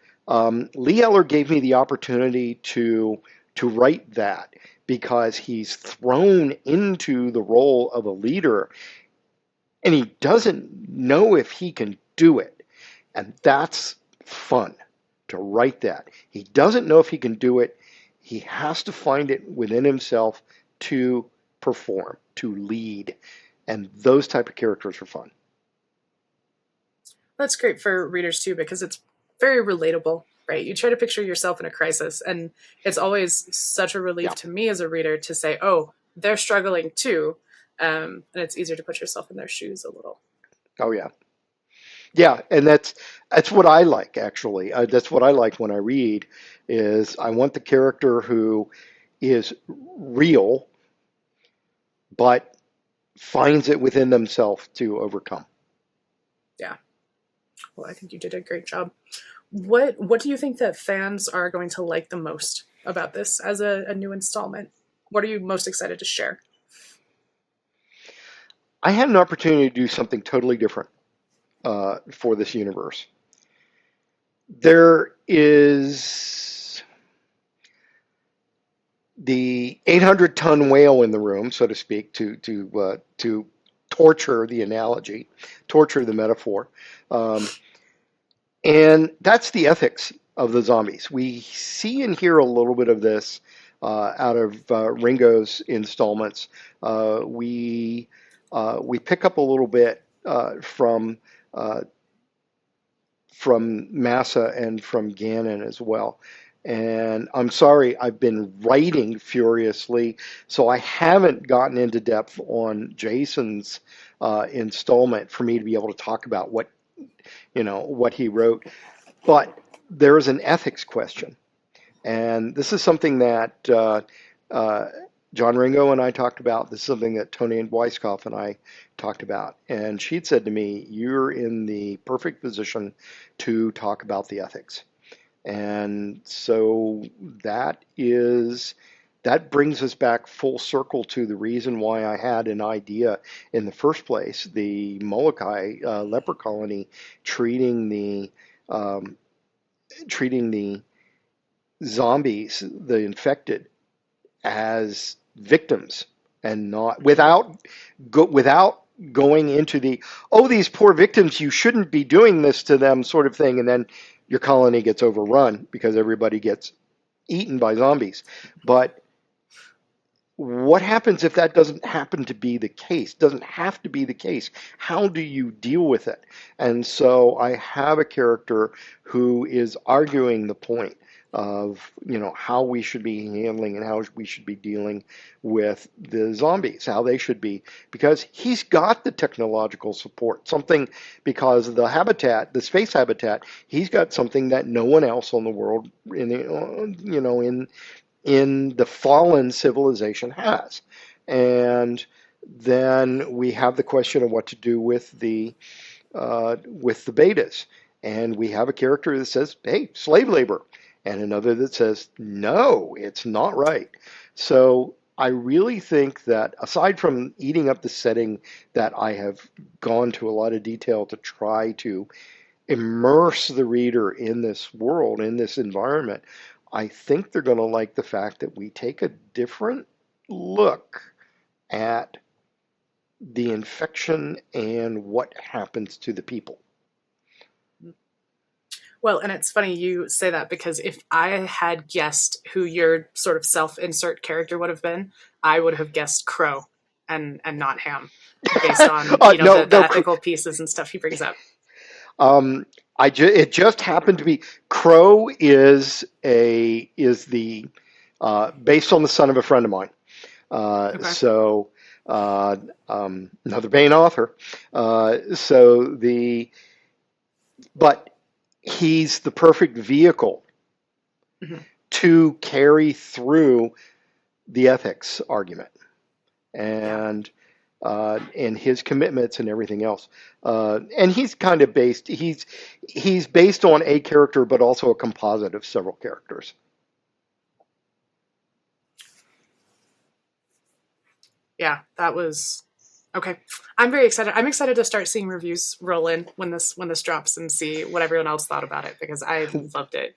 Lee Eller gave me the opportunity to write that because he's thrown into the role of a leader and he doesn't know if he can do it. And that's fun to write that. He doesn't know if he can do it. He has to find it within himself to perform, to lead. And those type of characters are fun. That's great for readers too, because it's very relatable, right? You try to picture yourself in a crisis, and it's always such a relief to me as a reader to say, oh, they're struggling too. And it's easier to put yourself in their shoes a little. Oh yeah. Yeah, and that's what I like actually. That's what I like when I read is I want the character who is real but finds it within themselves to overcome. Yeah. Well, I think you did a great job. What do you think that fans are going to like the most about this as a new installment? What are you most excited to share? I had an opportunity to do something totally different for this universe. There is the 800-ton whale in the room, so to speak, to torture the analogy, torture the metaphor, and that's the ethics of the zombies. We see and hear a little bit of this out of Ringo's installments. We pick up a little bit from Massa and from Gannon as well. And I'm sorry, I've been writing furiously, so I haven't gotten into depth on Jason's installment for me to be able to talk about what he wrote. But there is an ethics question, and this is something that John Ringo and I talked about. This is something that Tony and Weisskopf and I talked about. And she'd said to me, you're in the perfect position to talk about the ethics. And so that brings us back full circle to the reason why I had an idea in the first place. The Molokai leper colony treating the zombies, the infected, as victims, and not without going into the, oh, these poor victims, you shouldn't be doing this to them sort of thing, and then your colony gets overrun because everybody gets eaten by zombies. But what happens if that doesn't happen to be the case? Doesn't have to be the case. How do you deal with it? And so I have a character who is arguing the point of, how we should be handling and how we should be dealing with the zombies, how they should be, because he's got the technological support, something, because of the habitat, the space habitat, he's got something that no one else on the world in the fallen civilization has. And then we have the question of what to do with the betas. And we have a character that says, hey, slave labor, and another that says, no, it's not right. So I really think that, aside from eating up the setting that I have gone to a lot of detail to try to immerse the reader in this world, in this environment, I think they're going to like the fact that we take a different look at the infection and what happens to the people. Well, and it's funny you say that, because if I had guessed who your sort of self-insert character would have been, I would have guessed Crow and not Ham, based on the ethical pieces and stuff he brings up. It just happened to be Crow is the based on the son of a friend of mine. Okay. So another Bane author. But he's the perfect vehicle to carry through the ethics argument and his commitments and everything else. And he's kind of he's based on a character, but also a composite of several characters. Yeah, that was okay. I'm very excited. I'm excited to start seeing reviews roll in when this drops, and see what everyone else thought about it, because I loved it.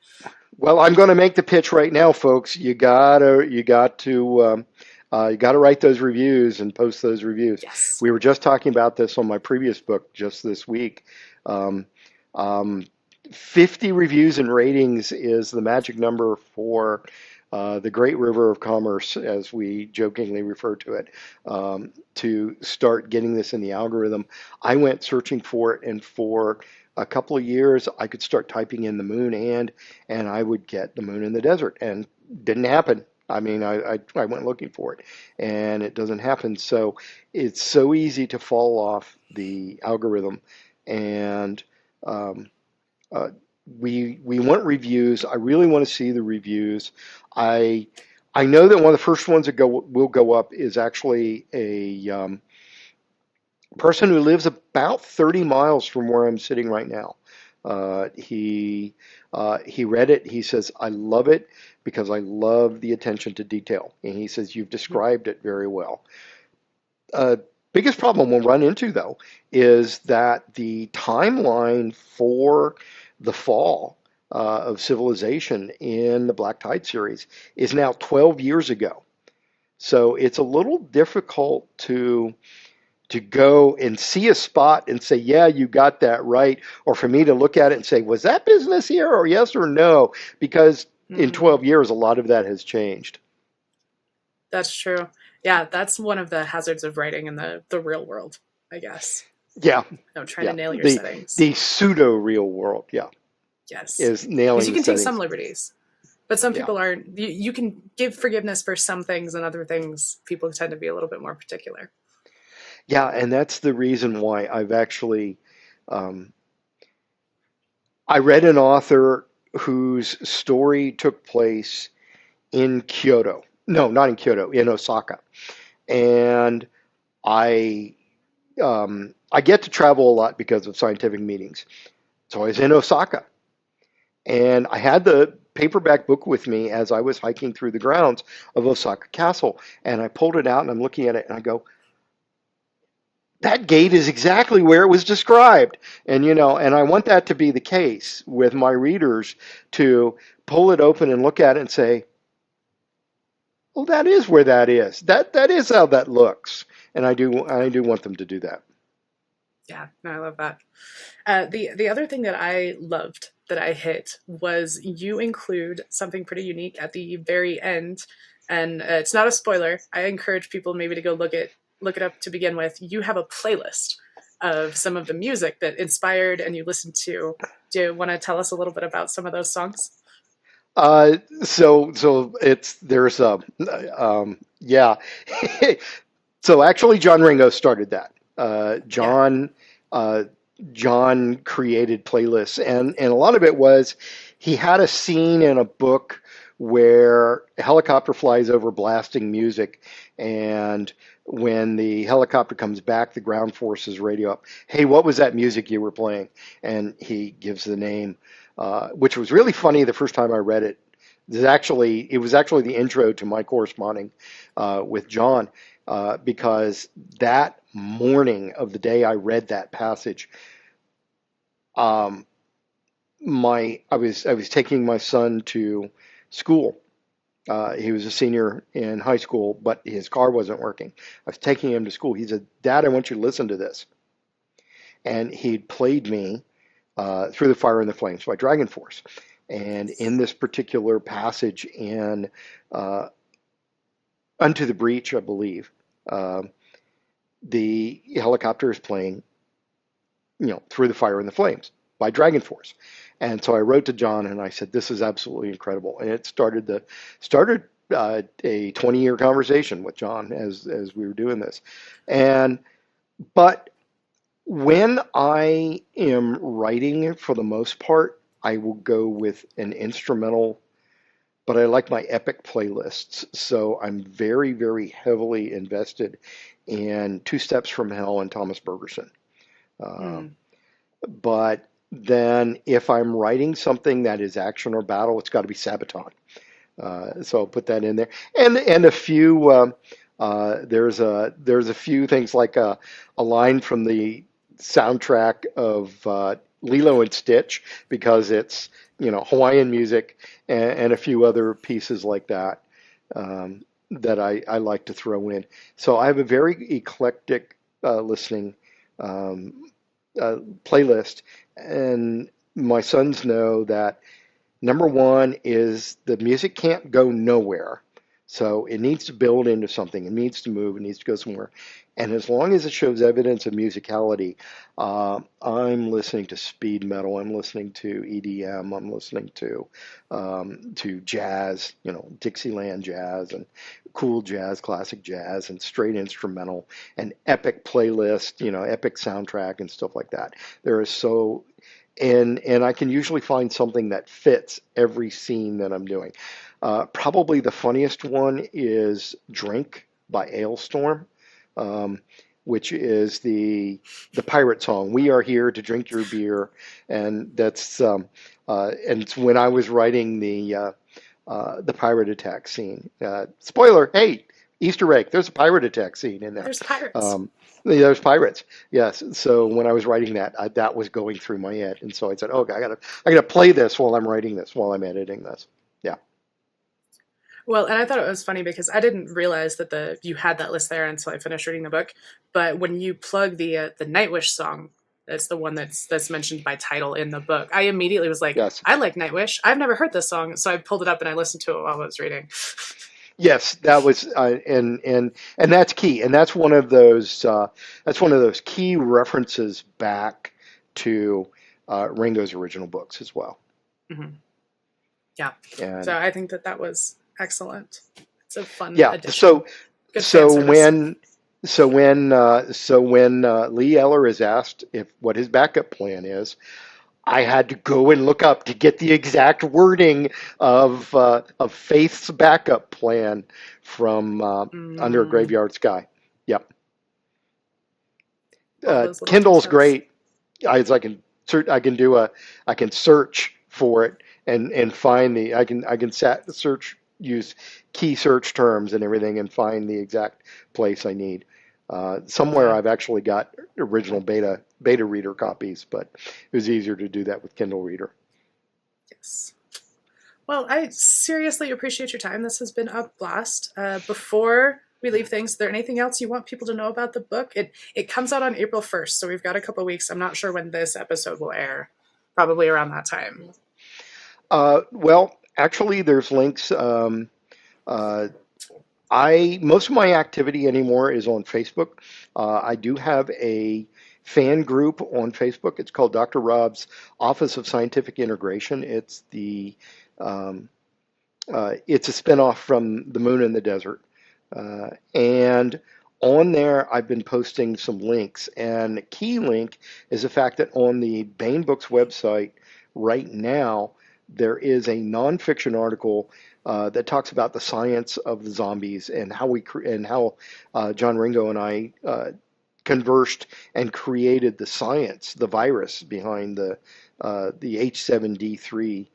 Well, I'm going to make the pitch right now, folks. You got to write those reviews and post those reviews. Yes. We were just talking about this on my previous book just this week. 50 reviews and ratings is the magic number for the Great River of Commerce, as we jokingly refer to it, to start getting this in the algorithm. I went searching for it, and for a couple of years, I could start typing in the moon and I would get the moon in the desert, and didn't happen. I mean, I went looking for it, and it doesn't happen. So it's so easy to fall off the algorithm, and we want reviews. I really want to see the reviews. I know that one of the first ones that will go up is actually a person who lives about 30 miles from where I'm sitting right now. He read it. He says, I love it because I love the attention to detail. And he says, you've described it very well. Biggest problem we'll run into, though, is that the timeline for the fall of civilization in the Black Tide series is now 12 years ago. So it's a little difficult to go and see a spot and say, yeah, you got that right. Or for me to look at it and say, was that business here, or yes or no? Because in 12 years, a lot of that has changed. That's true. Yeah, that's one of the hazards of writing in the real world, I guess. Yeah. Trying to nail your settings. The pseudo real world, yeah. Yes. Is nailing because you can take settings. Some liberties. But some people aren't. You can give forgiveness for some things, and other things people tend to be a little bit more particular. Yeah, and that's the reason why I've actually, I read an author whose story took place in Kyoto. No, not in Kyoto, in Osaka. And I get to travel a lot because of scientific meetings. So I was in Osaka. And I had the paperback book with me as I was hiking through the grounds of Osaka Castle. And I pulled it out and I'm looking at it and I go, that gate is exactly where it was described. And, and I want that to be the case with my readers, to pull it open and look at it and say, well, that is where that is. That is how that looks. And I do want them to do that. Yeah, no, I love that. The other thing that I loved that I hit was you include something pretty unique at the very end, And it's not a spoiler. I encourage people maybe to go look it up to begin with. You have a playlist of some of the music that inspired and you listened to. Do you want to tell us a little bit about some of those songs? So there's a yeah. So actually, John Ringo started that. John created playlists, and a lot of it was he had a scene in a book where a helicopter flies over blasting music, and when the helicopter comes back, the ground forces radio up, "Hey, what was that music you were playing?" And he gives the name, which was really funny the first time I read it. It was actually the intro to my corresponding with John, because that morning of the day I read that passage, I was taking my son to school. He was a senior in high school, but his car wasn't working. I was taking him to school. He said, "Dad, I want you to listen to this." And he'd played me Through the Fire and the Flames by Dragon Force. And in this particular passage in Unto the Breach, I believe, the helicopter is playing, Through the Fire and the Flames by Dragon Force. And so I wrote to John and I said, "This is absolutely incredible." And it started a 20-year conversation with John as we were doing this. But when I am writing, for the most part, I will go with an instrumental, but I like my epic playlists. So I'm very, very heavily invested in Two Steps from Hell and Thomas Bergerson. But then if I'm writing something that is action or battle, it's got to be Sabaton. So I'll put that in there. And a few, there's a few things like a line from the soundtrack of Lilo and Stitch, because it's Hawaiian music, and a few other pieces like that that I like to throw in. So I have a very eclectic listening playlist, and my sons know that number one is the music can't go nowhere. So it needs to build into something. It needs to move. It needs to go somewhere. And as long as it shows evidence of musicality, I'm listening to speed metal. I'm listening to EDM. I'm listening to jazz, Dixieland jazz and cool jazz, classic jazz, and straight instrumental, and epic playlist, epic soundtrack and stuff like that. And I can usually find something that fits every scene that I'm doing. Probably the funniest one is Drink by Ailstorm, which is the pirate song. "We are here to drink your beer." And that's and it's when I was writing the pirate attack scene. Spoiler, hey, Easter egg, there's a pirate attack scene in there. There's pirates. There's pirates. Yes. So when I was writing that, that was going through my head. And so I said, "Okay, I gotta play this while I'm writing this, while I'm editing this." Yeah. Well, and I thought it was funny because I didn't realize that you had that list there until I finished reading the book. But when you plug the Nightwish song, that's the one that's mentioned by title in the book, I immediately was like, Yes. I like Nightwish. I've never heard this song, so I pulled it up and I listened to it while I was reading. Yes, that was and that's key, and that's one of those key references back to Ringo's original books as well. Mm-hmm. Yeah. And so I think that was excellent. It's a fun addition. So Good so fan when Lee Eller is asked what his backup plan is, I had to go and look up to get the exact wording of Faith's backup plan from Under a Graveyard Sky. Yep. Kindle's great. I can search for it and find use key search terms and everything and find the exact place I need. Somewhere I've actually got original beta reader copies, but it was easier to do that with Kindle Reader. Yes. Well, I seriously appreciate your time. This has been a blast. Before we leave things, is there anything else you want people to know about the book? It comes out on April 1st, so we've got a couple weeks. I'm not sure when this episode will air. Probably around that time. Well, actually, there's links. Most of my activity anymore is on Facebook. I do have a fan group on Facebook. It's called Dr. Rob's Office of Scientific Integration. Um, it's a spinoff from The Moon in the Desert. And on there, I've been posting some links. And a key link is the fact that on the Bain Books website right now, there is a nonfiction article that talks about the science of the zombies and how John Ringo and I conversed and created the science, the virus behind the H7D3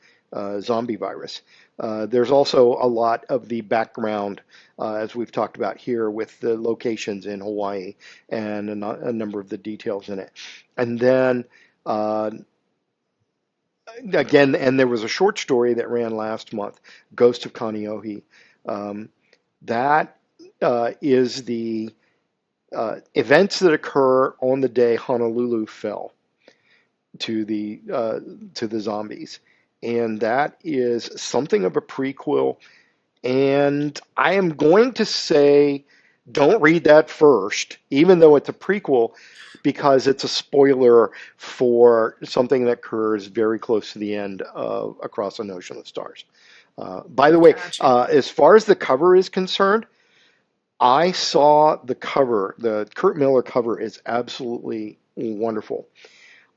zombie virus. There's also a lot of the background, as we've talked about here, with the locations in Hawaii and a number of the details in it. And then again, and there was a short story that ran last month, Ghost of Kaneohe. That is the events that occur on the day Honolulu fell to the zombies, and that is something of a prequel. And I am going to say, don't read that first, even though it's a prequel, because it's a spoiler for something that occurs very close to the end of Across an Ocean of Stars. By the way, Gotcha. as far as the cover is concerned, I saw the cover. The Kurt Miller cover is absolutely wonderful.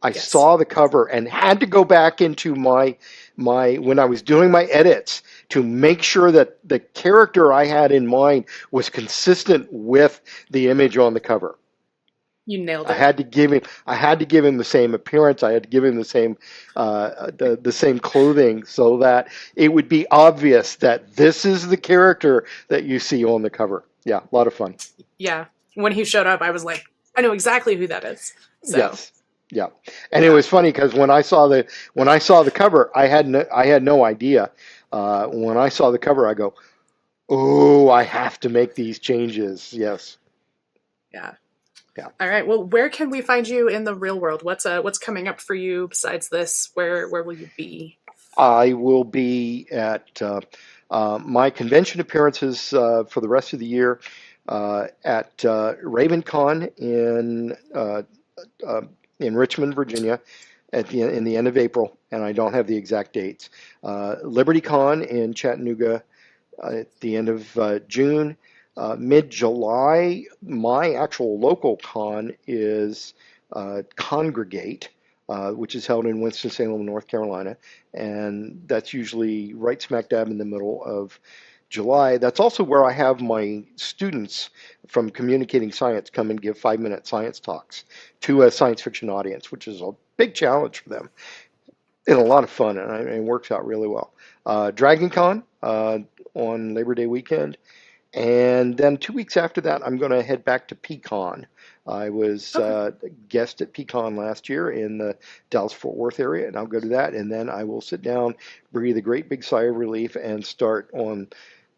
I Yes. saw the cover and had to go back into my when I was doing my edits to make sure that the character I had in mind was consistent with the image on the cover. You nailed I it. had to give him the same appearance. I had to give him the same the same clothing so that it would be obvious that this is the character that you see on the cover. Yeah, a lot of fun. Yeah. When he showed up, I was like, I know exactly who that is. So, Yes. Yeah. And it yeah. was funny because when I saw the cover, I had no idea. When I saw the cover, I go, "Oh, I have to make these changes." Yes. Yeah. Yeah. All right. Well, where can we find you in the real world? What's coming up for you besides this? Where will you be? I will be at my convention appearances for the rest of the year at RavenCon in Richmond, Virginia, in the end of April, and I don't have the exact dates. LibertyCon in Chattanooga at the end of June. Mid-July, my actual local con is Congregate, which is held in Winston-Salem, North Carolina, and that's usually right smack dab in the middle of July. That's also where I have my students from Communicating Science come and give 5-minute science talks to a science fiction audience, which is a big challenge for them and a lot of fun, and it works out really well. DragonCon on Labor Day weekend. And then 2 weeks after that, I'm going to head back to Pecan. I was a guest at Pecan last year in the Dallas-Fort Worth area, and I'll go to that. And then I will sit down, breathe a great big sigh of relief, and start on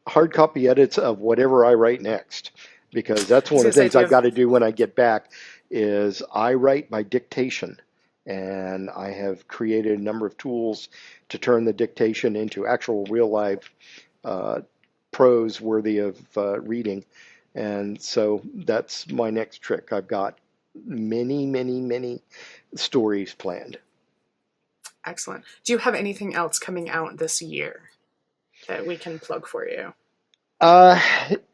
hard copy edits of whatever I write next. Because that's one of the things I've got to do when I get back is I write by dictation. And I have created a number of tools to turn the dictation into actual real life prose worthy of reading. And so that's my next trick. I've got many, many, many stories planned. Excellent. Do you have anything else coming out this year that we can plug for you?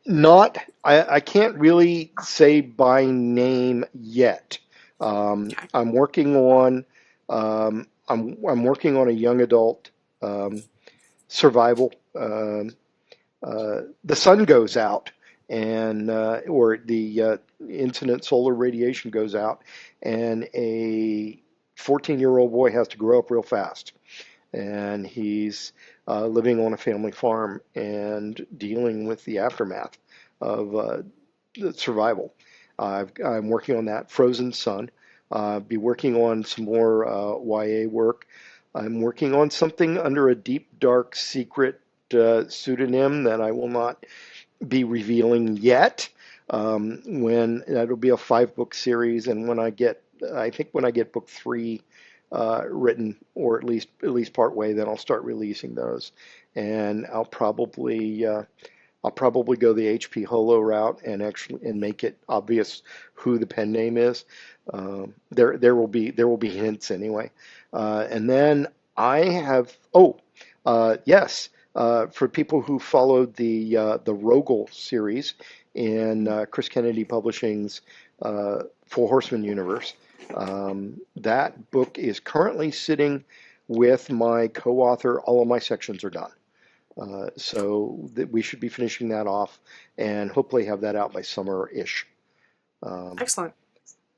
Not, I can't really say by name yet. Okay. I'm working on, I'm working on a young adult survival. The sun goes out, and or the incident solar radiation goes out, and a 14-year-old boy has to grow up real fast, and he's living on a family farm and dealing with the aftermath of the survival. I'm working on that. Frozen Sun. Be working on some more YA work. I'm working on something under a deep, dark, secret pseudonym that I will not be revealing yet. When it'll be a 5-book series, and I think when I get book 3 written, or at least part way, then I'll start releasing those, and I'll I'll probably go the HP Holo route and make it obvious who the pen name is. There will be hints anyway. And then I have yes, for people who followed the Rogel series in Chris Kennedy Publishing's Four Horsemen universe. That book is currently sitting with my co-author. All of my sections are done. So that we should be finishing that off and hopefully have that out by summer-ish. Excellent.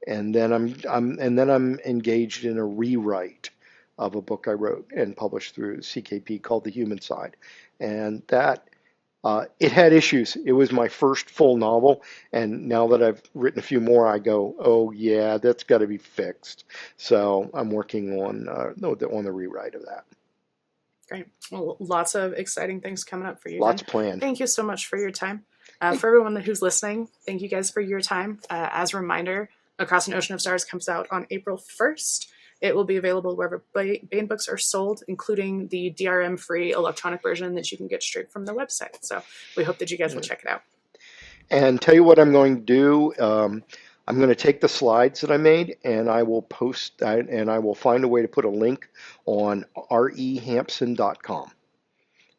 And then I'm engaged in a rewrite of a book I wrote and published through CKP called The Human Side. And that it had issues. It was my first full novel, and now that I've written a few more, I go, oh yeah, that's got to be fixed. So I'm working on the rewrite of that. Great. Well, lots of exciting things coming up for you. Lots then. planned. Thank you so much for your time. For everyone who's listening, thank you guys for your time. As a reminder, Across an Ocean of Stars comes out on April 1st. It will be available wherever Bane books are sold, including the DRM-free electronic version that you can get straight from the website. So we hope that you guys will check it out. And tell you what I'm going to do. I'm going to take the slides that I made and I will post and I will find a way to put a link on rehampson.com,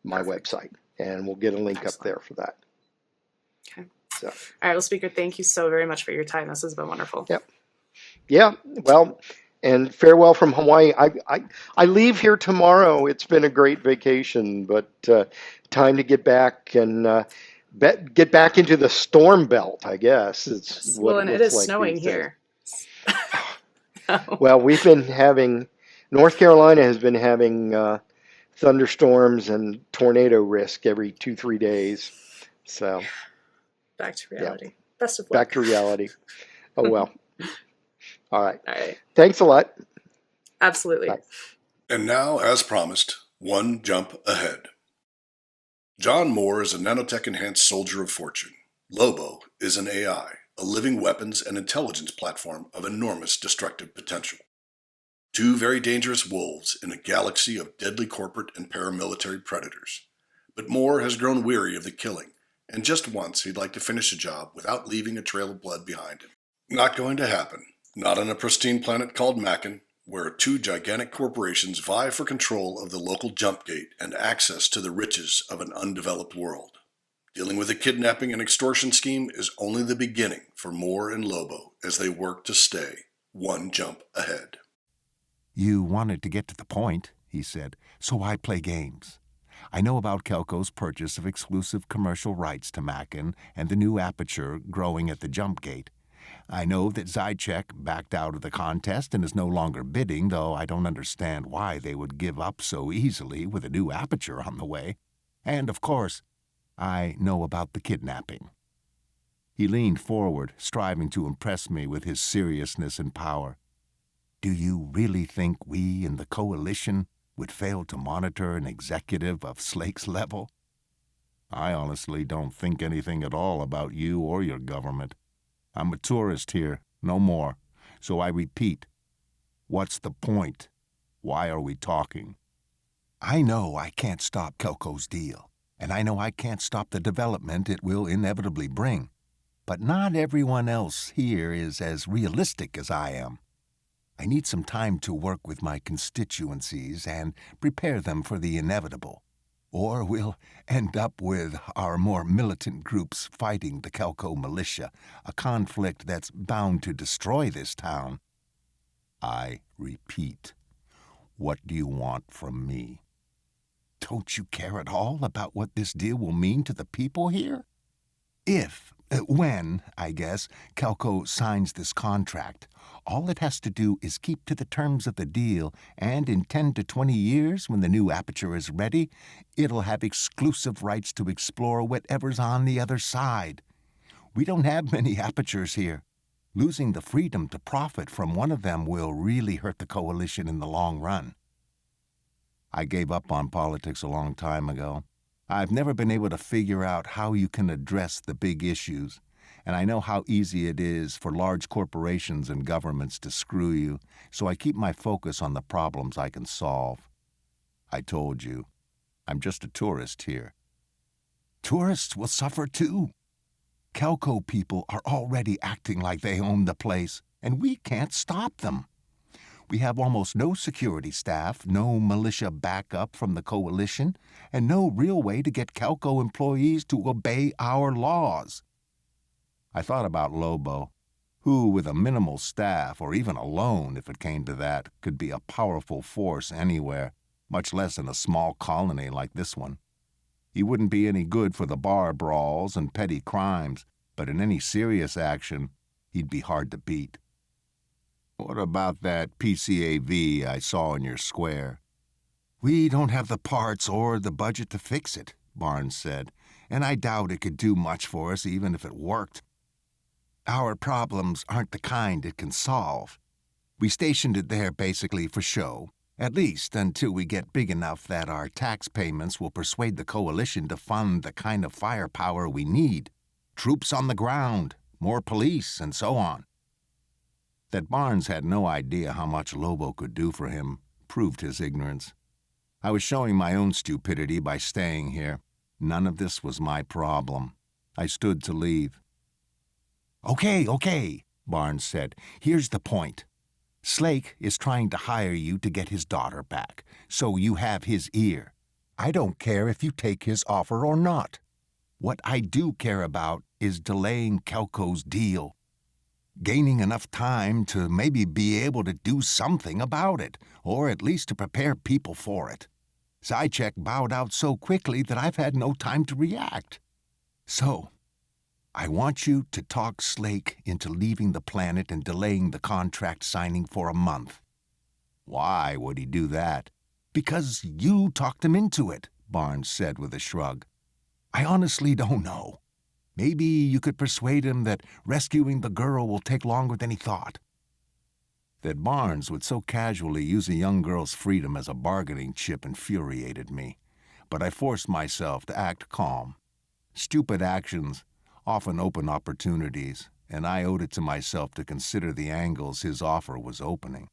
my website, and we'll get a link up there for that. Okay. So. All right, well, Speaker, thank you so very much for your time. This has been wonderful. Yep. Yeah. Well, and farewell from Hawaii. I leave here tomorrow. It's been a great vacation, but time to get back and get back into the storm belt, I guess. It's what well, and it is like snowing here. Well, we've been having, North Carolina has been having thunderstorms and tornado risk every 2-3 days. So back to reality. Yeah. Best of luck. Back to reality. Oh, well. All right. All right. Thanks a lot. Absolutely. Bye. And now, as promised, one jump ahead. John Moore is a nanotech-enhanced soldier of fortune. Lobo is an AI, a living weapons and intelligence platform of enormous destructive potential. Two very dangerous wolves in a galaxy of deadly corporate and paramilitary predators. But Moore has grown weary of the killing, and just once he'd like to finish a job without leaving a trail of blood behind him. Not going to happen. Not on a pristine planet called Macon, where two gigantic corporations vie for control of the local jump gate and access to the riches of an undeveloped world. Dealing with a kidnapping and extortion scheme is only the beginning for Moore and Lobo as they work to stay one jump ahead. You wanted to get to the point, he said, so I play games. I know about Kelco's purchase of exclusive commercial rights to Macon and the new aperture growing at the jump gate. I know that Zychek backed out of the contest and is no longer bidding, though I don't understand why they would give up so easily with a new aperture on the way. And, of course, I know about the kidnapping. He leaned forward, striving to impress me with his seriousness and power. Do you really think we in the coalition would fail to monitor an executive of Slake's level? I honestly don't think anything at all about you or your government. I'm a tourist here, no more. So I repeat, what's the point? Why are we talking? I know I can't stop Kelco's deal, and I know I can't stop the development it will inevitably bring. But not everyone else here is as realistic as I am. I need some time to work with my constituencies and prepare them for the inevitable. Or we'll end up with our more militant groups fighting the Kelco militia, a conflict that's bound to destroy this town. I repeat, what do you want from me? Don't you care at all about what this deal will mean to the people here? When, I guess, Kelco signs this contract, all it has to do is keep to the terms of the deal, and in 10 to 20 years, when the new aperture is ready, it'll have exclusive rights to explore whatever's on the other side. We don't have many apertures here. Losing the freedom to profit from one of them will really hurt the coalition in the long run. I gave up on politics a long time ago. I've never been able to figure out how you can address the big issues, and I know how easy it is for large corporations and governments to screw you, so I keep my focus on the problems I can solve. I told you, I'm just a tourist here. Tourists will suffer too. Kelco people are already acting like they own the place, and we can't stop them. We have almost no security staff, no militia backup from the coalition, and no real way to get Kelco employees to obey our laws. I thought about Lobo, who, with a minimal staff, or even alone if it came to that, could be a powerful force anywhere, much less in a small colony like this one. He wouldn't be any good for the bar brawls and petty crimes, but in any serious action, he'd be hard to beat. What about that PCAV I saw in your square? We don't have the parts or the budget to fix it, Barnes said, and I doubt it could do much for us even if it worked. Our problems aren't the kind it can solve. We stationed it there basically for show, at least until we get big enough that our tax payments will persuade the coalition to fund the kind of firepower we need. Troops on the ground, more police, and so on. That Barnes had no idea how much Lobo could do for him proved his ignorance. I was showing my own stupidity by staying here. None of this was my problem. I stood to leave. Okay, Barnes said. Here's the point. Slake is trying to hire you to get his daughter back, so you have his ear. I don't care if you take his offer or not. What I do care about is delaying Kelco's deal. Gaining enough time to maybe be able to do something about it, or at least to prepare people for it. Zychek bowed out so quickly that I've had no time to react. So, I want you to talk Slake into leaving the planet and delaying the contract signing for a month. Why would he do that? Because you talked him into it, Barnes said with a shrug. I honestly don't know. Maybe you could persuade him that rescuing the girl will take longer than he thought. That Barnes would so casually use a young girl's freedom as a bargaining chip infuriated me, but I forced myself to act calm. Stupid actions often open opportunities, and I owed it to myself to consider the angles his offer was opening.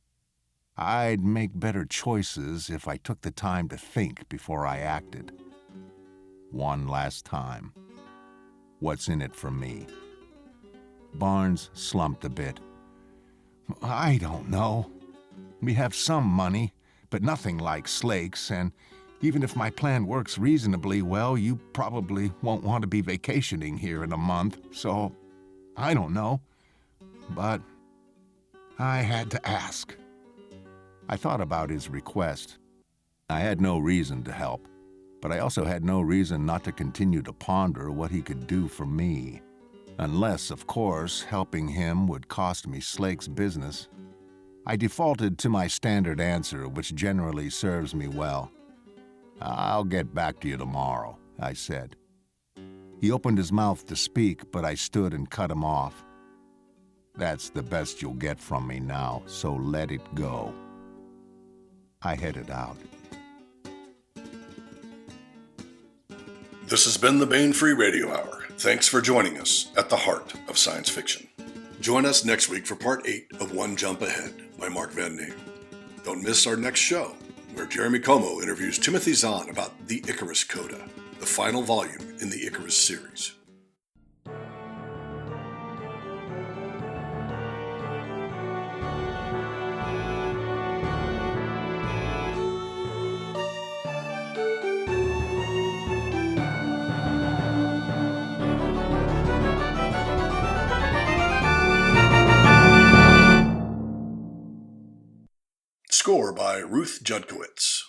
I'd make better choices if I took the time to think before I acted. One last time. What's in it for me? Barnes slumped a bit. I don't know. We have some money, but nothing like Slake's, and even if my plan works reasonably well, you probably won't want to be vacationing here in a month, so I don't know. But I had to ask. I thought about his request. I had no reason to help, but I also had no reason not to continue to ponder what he could do for me. Unless, of course, helping him would cost me Slake's business. I defaulted to my standard answer, which generally serves me well. I'll get back to you tomorrow, I said. He opened his mouth to speak, but I stood and cut him off. That's the best you'll get from me now, so let it go. I headed out. This has been the Bane Free Radio Hour. Thanks for joining us at the heart of science fiction. Join us next week for part 8 of One Jump Ahead by Mark Van Name. Don't miss our next show, where Jeremy Como interviews Timothy Zahn about the Icarus Coda, the final volume in the Icarus series. Score by Ruth Judkowitz.